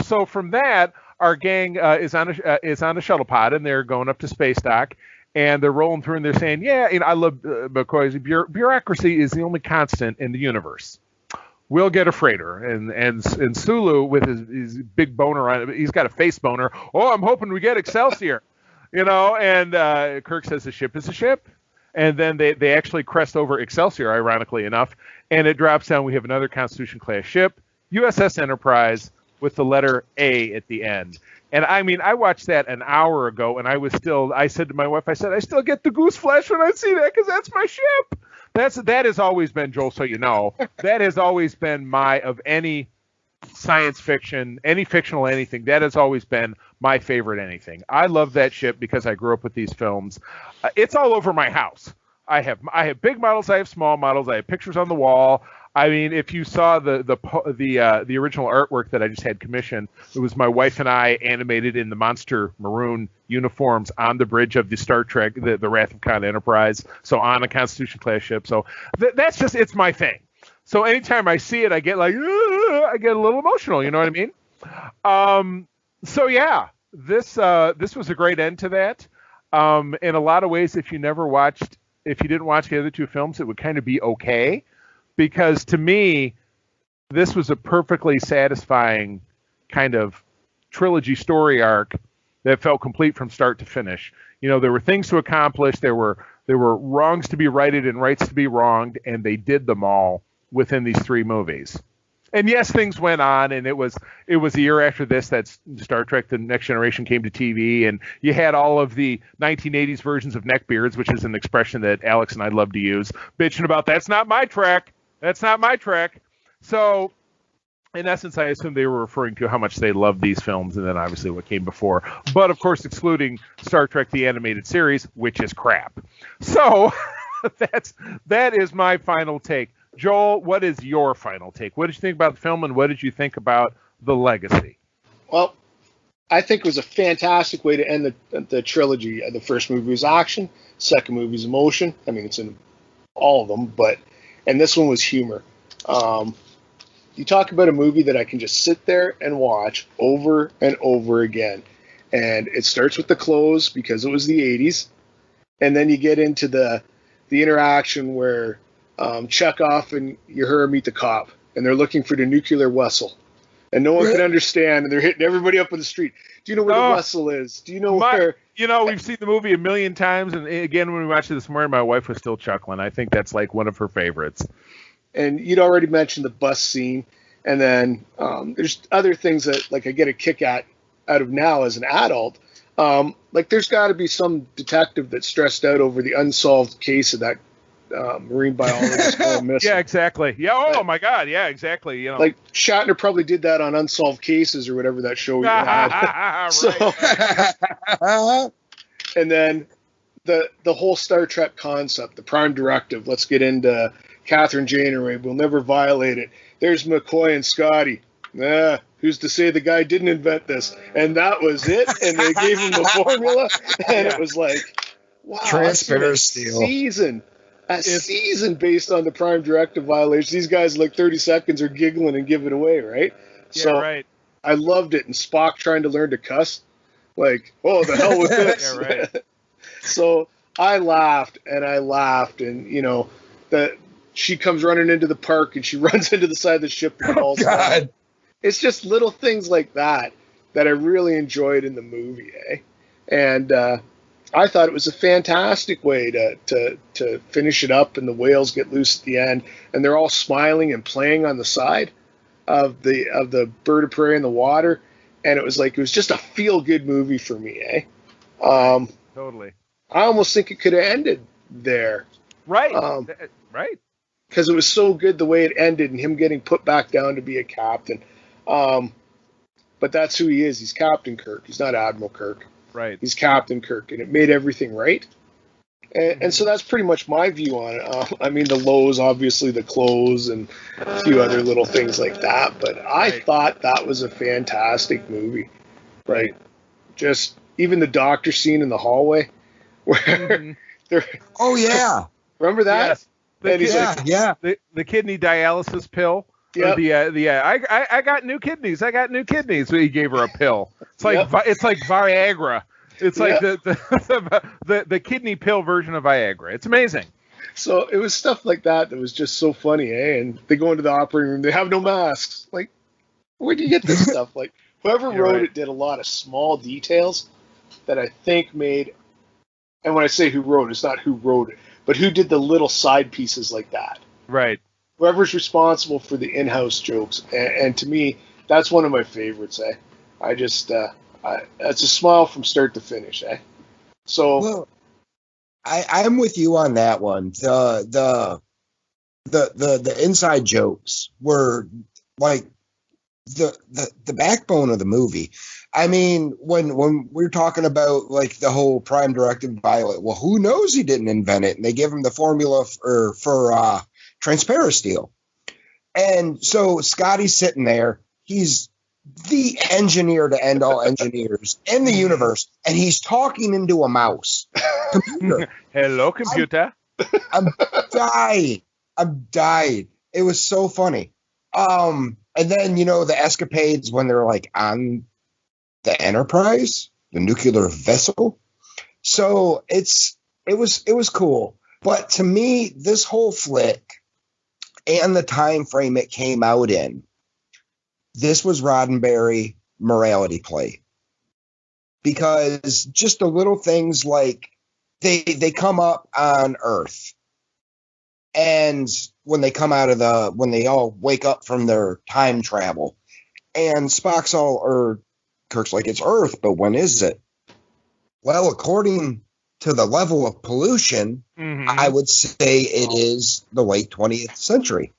[SPEAKER 2] so from that, our gang is on a shuttle pod, and they're going up to space dock. And they're rolling through, and they're saying, "Yeah, I love McCoy's bureaucracy is the only constant in the universe. We'll get a freighter." And Sulu with his big boner on it, he's got a face boner. Oh, I'm hoping we get Excelsior, And Kirk says the ship is a ship, and then they actually crest over Excelsior, ironically enough, and it drops down. We have another Constitution class ship, USS Enterprise, with the letter A at the end. And I mean, I watched that an hour ago, and I said to my wife, I still get the goose flesh when I see that because that's my ship. That has always been, Joel, so you know, that has always been of any science fiction, any fictional anything, that has always been my favorite anything. I love that ship because I grew up with these films. It's all over my house. I have big models, I have small models, I have pictures on the wall. I mean, if you saw the original artwork that I just had commissioned, it was my wife and I animated in the monster maroon uniforms on the bridge of the Star Trek, the Wrath of Khan Enterprise, so on a Constitution class ship. So that's just, it's my thing. So anytime I see it, I get like, I get a little emotional. You know what I mean? So yeah, this was a great end to that. In a lot of ways, if you didn't watch the other two films, it would kind of be okay. Because to me, this was a perfectly satisfying kind of trilogy story arc that felt complete from start to finish. You know, there were things to accomplish, there were wrongs to be righted and rights to be wronged, and they did them all within these three movies. And yes, things went on, and it was a year after this that Star Trek: The Next Generation came to TV, and you had all of the 1980s versions of neckbeards, which is an expression that Alex and I love to use, bitching about that's not my Trek. That's not my Trek. So, in essence, I assume they were referring to how much they loved these films, and then obviously what came before. But of course, excluding Star Trek: The Animated Series, which is crap. So, that is my final take. Joel, what is your final take? What did you think about the film, and what did you think about the legacy?
[SPEAKER 4] Well, I think it was a fantastic way to end the trilogy. The first movie was action, second movie was emotion. I mean, it's in all of them, and this one was humor. You talk about a movie that I can just sit there and watch over and over again. And it starts with the close because it was the 80s. And then you get into the interaction where Chekhov and Uhura meet the cop. And they're looking for the nuclear vessel. And no one can understand. And they're hitting everybody up in the street. Do you know where the vessel is? Do you know where...
[SPEAKER 2] You know, we've seen the movie a million times, and again, when we watched it this morning, my wife was still chuckling. I think that's like one of her favorites.
[SPEAKER 4] And you'd already mentioned the bus scene, and then there's other things that like I get a kick out of now as an adult. Like there's got to be some detective that's stressed out over the unsolved case of that marine biologist going missing.
[SPEAKER 2] Yeah, exactly. Yeah. Oh my God. Yeah, exactly. You know,
[SPEAKER 4] like Shatner probably did that on Unsolved Cases or whatever that show had. So, and then the whole Star Trek concept, the Prime Directive. Let's get into Catherine Janeway. We'll never violate it. There's McCoy and Scotty. Who's to say the guy didn't invent this? And that was it. And they gave him the formula, and it was like, wow,
[SPEAKER 3] transparent steel.
[SPEAKER 4] Season based on the Prime Directive violations. These guys, like 30 seconds, are giggling and give it away, right?
[SPEAKER 2] Yeah,
[SPEAKER 4] so
[SPEAKER 2] right.
[SPEAKER 4] I loved it. And Spock trying to learn to cuss. Like, oh, the hell with this.
[SPEAKER 2] Yeah, right.
[SPEAKER 4] So I laughed, and you know, she comes running into the park, and she runs into the side of the ship and falls down. It's just little things like that I really enjoyed in the movie, eh? And I thought it was a fantastic way to finish it up, and the whales get loose at the end, and they're all smiling and playing on the side of the bird of prey in the water, and it was just a feel good movie for me, eh?
[SPEAKER 2] Totally.
[SPEAKER 4] I almost think it could have ended there.
[SPEAKER 2] Right. Right.
[SPEAKER 4] Because it was so good the way it ended, and him getting put back down to be a captain. But that's who he is. He's Captain Kirk. He's not Admiral Kirk.
[SPEAKER 2] Right.
[SPEAKER 4] He's Captain Kirk, and it made everything right. And so that's pretty much my view on it. I mean, the lows, obviously, the close, and a few other little things like that. But I thought that was a fantastic movie. Right. Just even the doctor scene in the hallway where they're...
[SPEAKER 3] Oh, yeah.
[SPEAKER 4] Remember that?
[SPEAKER 2] Yes. The kidney dialysis pill.
[SPEAKER 4] Yeah.
[SPEAKER 2] I got new kidneys. So he gave her a pill. It's like it's like Viagra. It's like the kidney pill version of Viagra. It's amazing.
[SPEAKER 4] So it was stuff like that was just so funny, eh? And they go into the operating room. They have no masks. Like, where do you get this stuff? Like, whoever wrote it did a lot of small details that I think made. And when I say who wrote it, it's not who wrote it, but who did the little side pieces like that.
[SPEAKER 2] Right.
[SPEAKER 4] Whoever's responsible for the in-house jokes, and to me, that's one of my favorites. Eh, I just it's a smile from start to finish. Eh, so
[SPEAKER 3] well, I'm with you on that one. The inside jokes were like the backbone of the movie. I mean, when we're talking about like the whole Prime Directive violate, well, who knows he didn't invent it, and they give him the formula for transparent steel. And so Scotty's sitting there. He's the engineer to end all engineers in the universe, and he's talking into a mouse. Computer.
[SPEAKER 2] Hello, computer.
[SPEAKER 3] I'm dying. I'm dying. It was so funny. And then, the escapades when they're like on the Enterprise, the nuclear vessel. So it was cool. But to me, this whole flick and the time frame it came out in, this was Roddenberry morality play. Because just the little things like they come up on Earth. And when they come out of when they all wake up from their time travel, and Kirk's like, it's Earth, but when is it? Well, according to the level of pollution, I would say it is the late 20th century.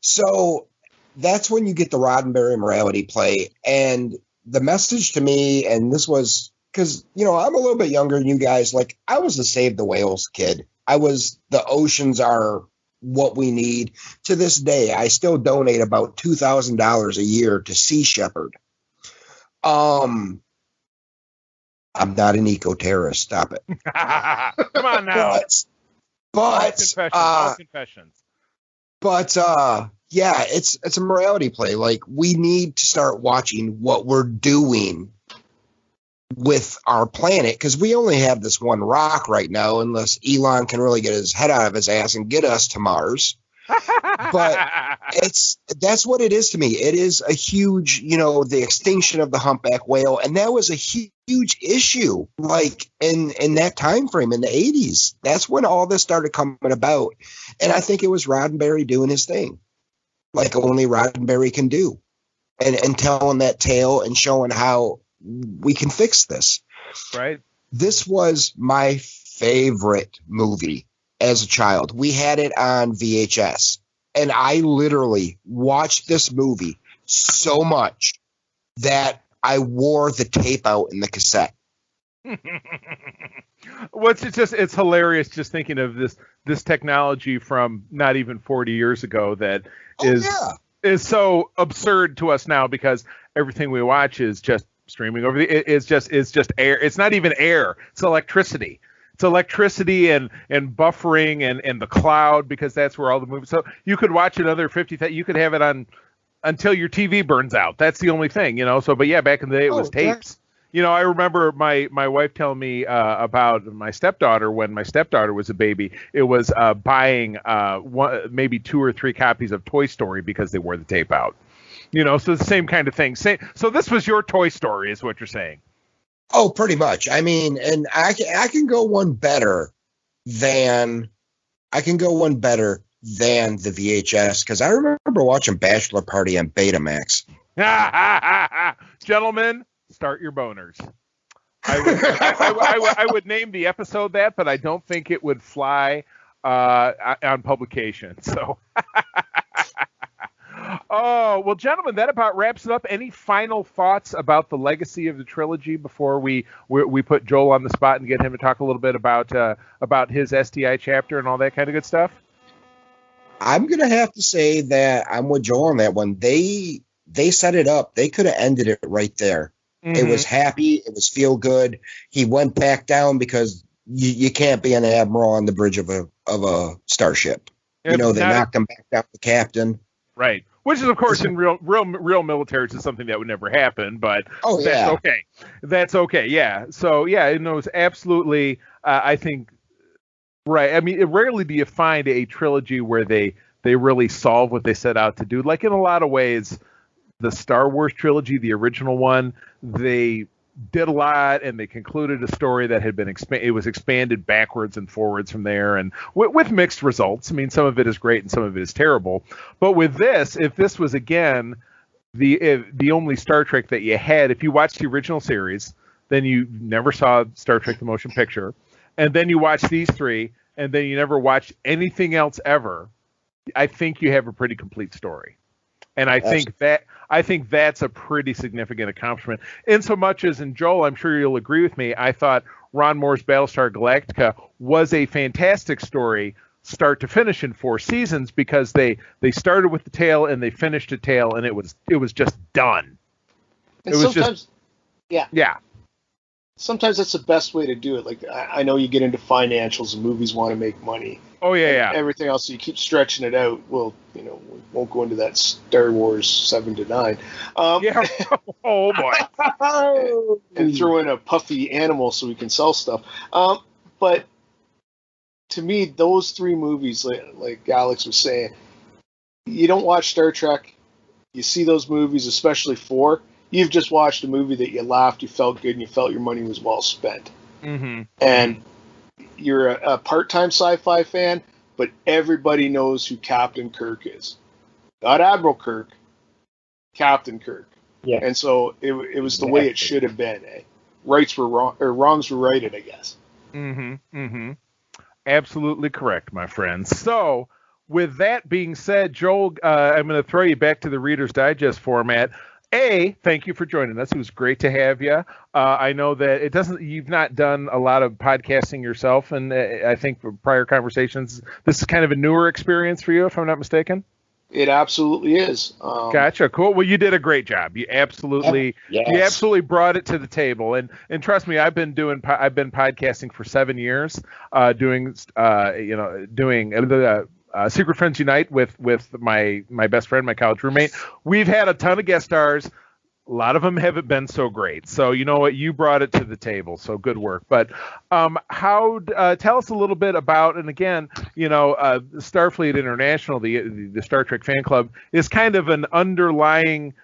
[SPEAKER 3] So that's when you get the Roddenberry morality play. And the message to me, and this was because, I'm a little bit younger than you guys. Like, I was a Save the Whales kid. The oceans are what we need. To this day, I still donate about $2,000 a year to Sea Shepherd. I'm not an eco-terrorist. Stop it.
[SPEAKER 2] Come on now.
[SPEAKER 3] Confessions. But yeah, it's a morality play. Like, we need to start watching what we're doing with our planet, because we only have this one rock right now, unless Elon can really get his head out of his ass and get us to Mars. But that's what it is to me. It is a huge, the extinction of the humpback whale, and that was a huge issue. Like in that time frame in the 80s, that's when all this started coming about. And I think it was Roddenberry doing his thing, like only Roddenberry can do, and telling that tale and showing how we can fix this.
[SPEAKER 2] Right.
[SPEAKER 3] This was my favorite movie as a child. We had it on VHS, and I literally watched this movie so much that I wore the tape out in the cassette.
[SPEAKER 2] It's hilarious just thinking of this technology from not even 40 years ago that is so absurd to us now, because everything we watch is just streaming over it's just air. It's not even air. It's electricity. It's electricity and buffering and the cloud, because that's where all the movies. So you could watch another 50. You could have it on until your TV burns out. That's the only thing, So, but yeah, back in the day it was tapes. I remember my wife telling me about my stepdaughter when my stepdaughter was a baby. It was buying maybe 2 or 3 copies of Toy Story because they wore the tape out. So the same kind of thing. So this was your Toy Story, is what you're saying.
[SPEAKER 3] Oh, pretty much. I mean, and I can go one better than the VHS, because I remember watching Bachelor Party on Betamax.
[SPEAKER 2] Gentlemen, start your boners. I would name the episode that, but I don't think it would fly on publication. So. Oh, well, gentlemen, that about wraps it up. Any final thoughts about the legacy of the trilogy before we put Joel on the spot and get him to talk a little bit about his STI chapter and all that kind of good stuff?
[SPEAKER 3] I'm going to have to say that I'm with Joel on that one. They set it up. They could have ended it right there. Mm-hmm. It was happy. It was feel good. He went back down because you can't be an admiral on the bridge of a starship. They knocked him back down, the captain. Right.
[SPEAKER 2] Which is, of course, in real militaries is something that would never happen, but that's okay. That's okay, yeah. So, yeah, it was absolutely, I think, right. I mean, rarely do you find a trilogy where they really solve what they set out to do. Like, in a lot of ways, the Star Wars trilogy, the original one, they did a lot, and they concluded a story that had been expanded backwards and forwards from there, and with mixed results. I mean, some of it is great and some of it is terrible. But with this, if this was again the only Star Trek that you had, if you watched the original series, then you never saw Star Trek the Motion Picture, and then you watch these 3, and then you never watched anything else ever, I think you have a pretty complete story. And I think that's a pretty significant accomplishment. In so much as, and Joel, I'm sure you'll agree with me, I thought Ron Moore's Battlestar Galactica was a fantastic story, start to finish in 4 seasons because they started with the tale and they finished a tale, and it was just done.
[SPEAKER 4] And
[SPEAKER 2] it was
[SPEAKER 4] sometimes,
[SPEAKER 2] just
[SPEAKER 4] yeah. Sometimes that's the best way to do it. Like, I know you get into financials and movies want to make money.
[SPEAKER 2] Oh yeah.
[SPEAKER 4] Everything else, so you keep stretching it out. Well, we won't go into that Star Wars 7 to 9.
[SPEAKER 2] Yeah. Oh boy.
[SPEAKER 4] And throw in a puffy animal so we can sell stuff. But to me, those 3 movies, like Alex was saying, you don't watch Star Trek, you see those movies, especially 4. You've just watched a movie that you laughed, you felt good, and you felt your money was well spent.
[SPEAKER 2] Mm-hmm.
[SPEAKER 4] And you're a part-time sci-fi fan, but everybody knows who Captain Kirk is. Not Admiral Kirk, Captain Kirk.
[SPEAKER 3] Yeah.
[SPEAKER 4] And so it was the way it should have been. Rights were wrong, or wrongs were righted, I guess.
[SPEAKER 2] Mm-hmm. Mm-hmm. Absolutely correct, my friends. So, with that being said, Joel, I'm going to throw you back to the Reader's Digest format. Thank you for joining us. It was great to have you. I know that you've not done a lot of podcasting yourself, and I think for prior conversations, this is kind of a newer experience for you, if I'm not mistaken.
[SPEAKER 4] It absolutely is.
[SPEAKER 2] Gotcha. Cool. Well, you did a great job. You absolutely brought it to the table. And trust me, I've been podcasting for 7 years, doing Secret Friends Unite with my best friend, my college roommate. We've had a ton of guest stars. A lot of them haven't been so great. So you know what? You brought it to the table. So good work. But tell us a little bit about, and again, Starfleet International, the Star Trek fan club, is kind of an underlying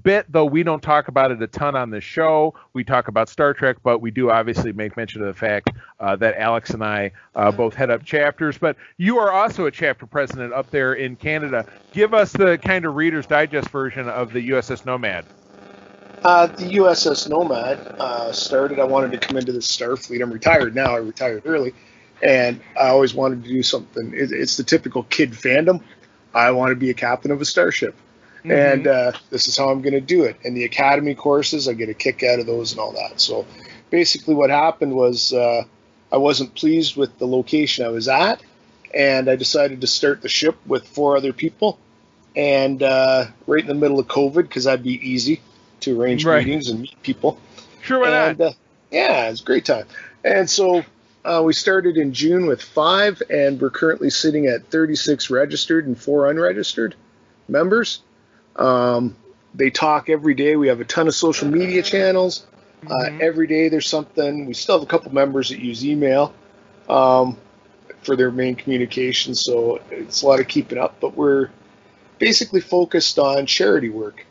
[SPEAKER 2] bit, though we don't talk about it a ton on this show. We talk about Star Trek, but we do obviously make mention of the fact that Alex and I both head up chapters. But you are also a chapter president up there in Canada. Give us the kind of Reader's Digest version of the USS Nomad.
[SPEAKER 4] The USS Nomad started, I wanted to come into the Starfleet. I'm retired now. I retired early. And I always wanted to do something. It's the typical kid fandom. I want to be a captain of a starship. Mm-hmm. And this is how I'm going to do it. And the academy courses, I get a kick out of those and all that. So basically what happened was I wasn't pleased with the location I was at. And I decided to start the ship with 4 other people. And right in the middle of COVID, because that'd be easy to arrange meetings and meet people.
[SPEAKER 2] Sure, why not?
[SPEAKER 4] Yeah, it's a great time. And so we started in June with 5, and we're currently sitting at 36 registered and 4 unregistered members. They talk every day. We have a ton of social media channels. Every day there's something. We still have a couple members that use email for their main communication, so it's a lot of keeping up. But we're basically focused on charity work.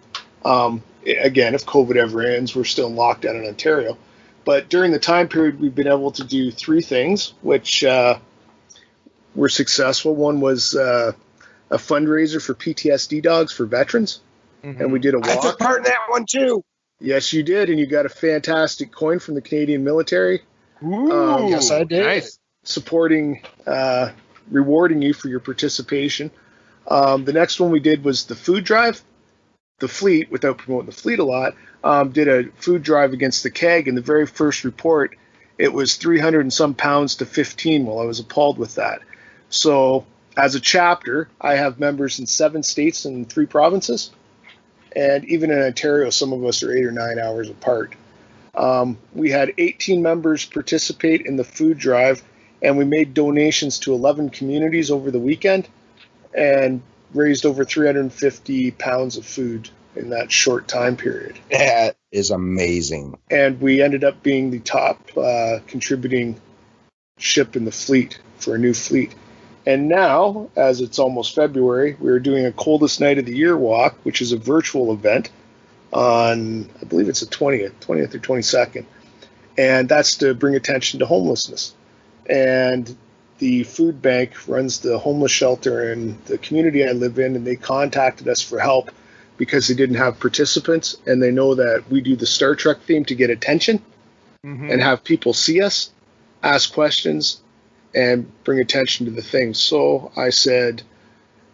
[SPEAKER 4] Again, if COVID ever ends, we're still in lockdown in Ontario. But during the time period, we've been able to do 3 things, which were successful. One was a fundraiser for PTSD dogs for veterans, and we did a walk.
[SPEAKER 3] I took part in that one too.
[SPEAKER 4] Yes, you did, and you got a fantastic coin from the Canadian military.
[SPEAKER 2] Ooh,
[SPEAKER 3] yes, I did.
[SPEAKER 2] Nice.
[SPEAKER 4] Supporting, rewarding you for your participation. The next one we did was the food drive. The fleet, without promoting the fleet a lot, did a food drive against the keg. In the very first report, it was 300 and some pounds to 15. Well, I was appalled with that. So as a chapter, I have members in 7 states and 3 provinces. And even in Ontario, some of us are 8 or 9 hours apart. We had 18 members participate in the food drive, and we made donations to 11 communities over the weekend and raised over 350 pounds of food in that short time period.
[SPEAKER 3] That is amazing.
[SPEAKER 4] And we ended up being the top contributing ship in the fleet for a new fleet. And now, as it's almost February, we're doing a coldest night of the year walk, which is a virtual event on, I believe it's the 20th or 22nd. And that's to bring attention to homelessness. And the food bank runs the homeless shelter in the community I live in, and they contacted us for help because they didn't have participants, and they know that we do the Star Trek theme to get attention and have people see us, ask questions, and bring attention to the thing. So I said,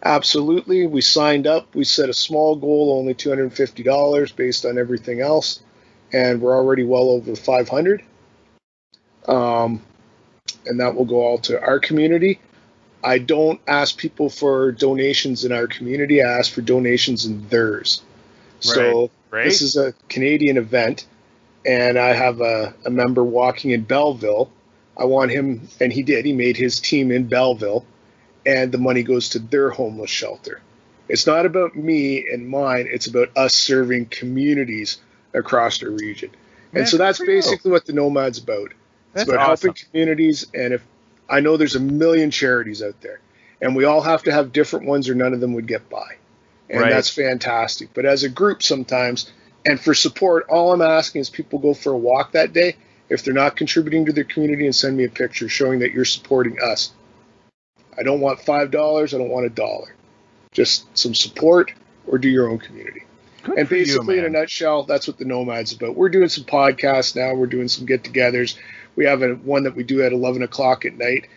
[SPEAKER 4] absolutely. We signed up. We set a small goal, only $250 based on everything else, and we're already well over 500. And that will go all to our community. I don't ask people for donations in our community. I ask for donations in theirs. So this is a Canadian event, and I have a member walking in Belleville. I want him, and he did. He made his team in Belleville, and the money goes to their homeless shelter. It's not about me and mine. It's about us serving communities across the region. And so that's basically what the Nomad's about. It's about helping communities, and if I know there's a million charities out there, and we all have to have different ones or none of them would get by. And that's fantastic. But as a group sometimes, and for support, all I'm asking is people go for a walk that day. If they're not contributing to their community, and send me a picture showing that you're supporting us. I don't want $5. I don't want $1. Just some support, or do your own community. Good and basically, in a nutshell, that's what the Nomad's about. We're doing some podcasts now. We're doing some get-togethers. We have one that we do at 11 o'clock at night.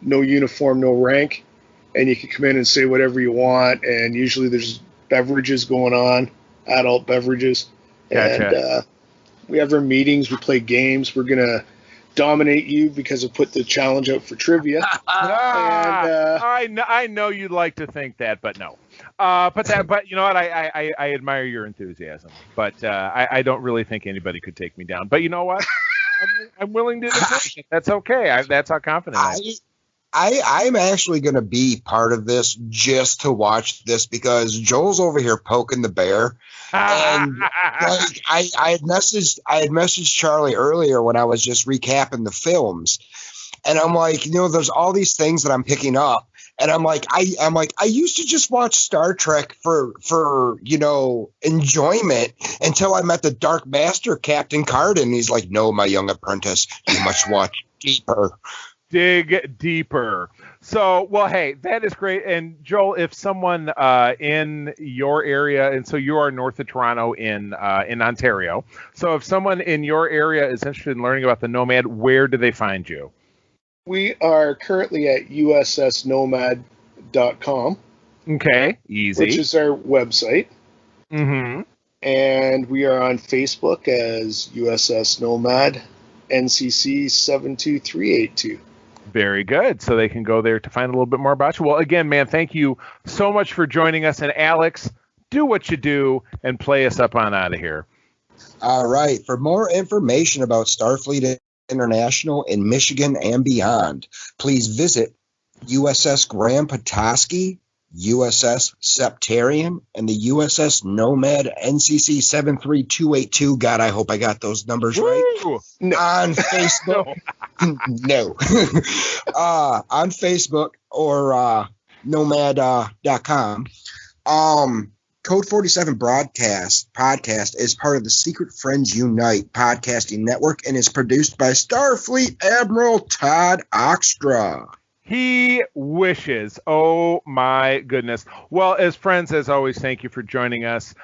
[SPEAKER 4] No uniform, no rank. And you can come in and say whatever you want. And usually there's beverages going on, adult beverages. Gotcha. And we have our meetings. We play games. We're going to dominate you because I put the challenge out for trivia.
[SPEAKER 2] I know you'd like to think that, but no. But you know what? I admire your enthusiasm, but I don't really think anybody could take me down. But you know what? I'm willing to do it. That's okay. That's how confident I am.
[SPEAKER 3] I'm actually going to be part of this just to watch this because Joel's over here poking the bear, and like I had messaged Charlie earlier when I was just recapping the films, and I'm like, there's all these things that I'm picking up, and I'm like, I used to just watch Star Trek for enjoyment until I met the Dark Master, Captain Carden. He's like, no, my young apprentice, you must watch deeper.
[SPEAKER 2] Dig deeper. So, well, hey, that is great. And Joel, if someone in your area, and so you are north of Toronto in Ontario. So if someone in your area is interested in learning about the Nomad, where do they find you?
[SPEAKER 4] We are currently at ussnomad.com.
[SPEAKER 2] Okay, easy.
[SPEAKER 4] Which is our website.
[SPEAKER 2] Mm-hmm.
[SPEAKER 4] And we are on Facebook as USS Nomad NCC 72382.
[SPEAKER 2] Very good. So they can go there to find a little bit more about you. Well, again, man, thank you so much for joining us. And Alex, do what you do and play us up on out of here.
[SPEAKER 3] All right. For more information about Starfleet International in Michigan and beyond, please visit USS Grand Petoskey, USS Septarian, and the USS Nomad NCC 73282. God, I hope I got those numbers right. No. On Facebook. No. On Facebook or nomad.com. Code 47 podcast is part of the Secret Friends Unite podcasting network and is produced by Starfleet Admiral Todd Oxtra.
[SPEAKER 2] He wishes. Oh, my goodness. Well, as friends, as always, thank you for joining us.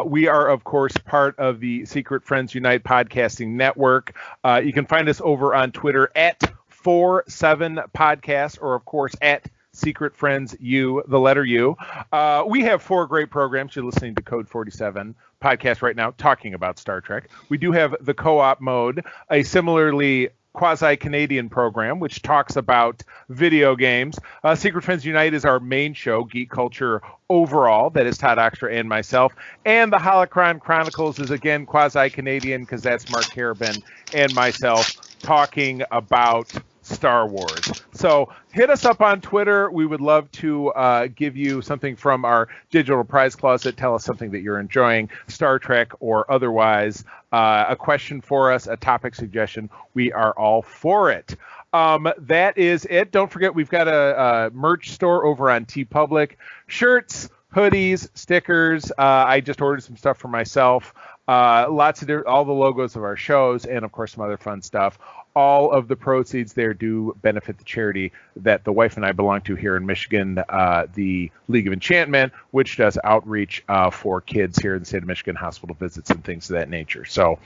[SPEAKER 2] We are, of course, part of the Secret Friends Unite podcasting network. You can find us over on Twitter at 47podcast or, of course, at Secret Friends U, the letter U. We have 4 great programs. You're listening to Code 47 podcast right now talking about Star Trek. We do have the co-op mode, a similarly quasi-Canadian program, which talks about video games. Secret Friends Unite is our main show, geek culture overall. That is Todd Oxtra and myself. And the Holocron Chronicles is, again, quasi-Canadian because that's Mark Carabin and myself talking about Star Wars. So hit us up on Twitter. We would love to give you something from our digital prize closet. Tell us something that you're enjoying, Star Trek or otherwise. A question for us, a topic suggestion. We are all for it. That is it. Don't forget, we've got a merch store over on TeePublic. Shirts, hoodies, stickers. I just ordered some stuff for myself. Lots of all the logos of our shows and, of course, some other fun stuff. All of the proceeds there do benefit the charity that the wife and I belong to here in Michigan, the League of Enchantment, which does outreach for kids here in the state of Michigan, hospital visits and things of that nature. So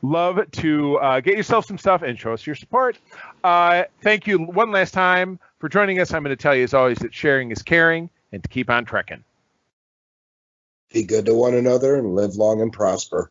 [SPEAKER 2] love to get yourself some stuff and show us your support. Thank you one last time for joining us. I'm going to tell you, as always, that sharing is caring and to keep on trekking.
[SPEAKER 3] Be good to one another and live long and prosper.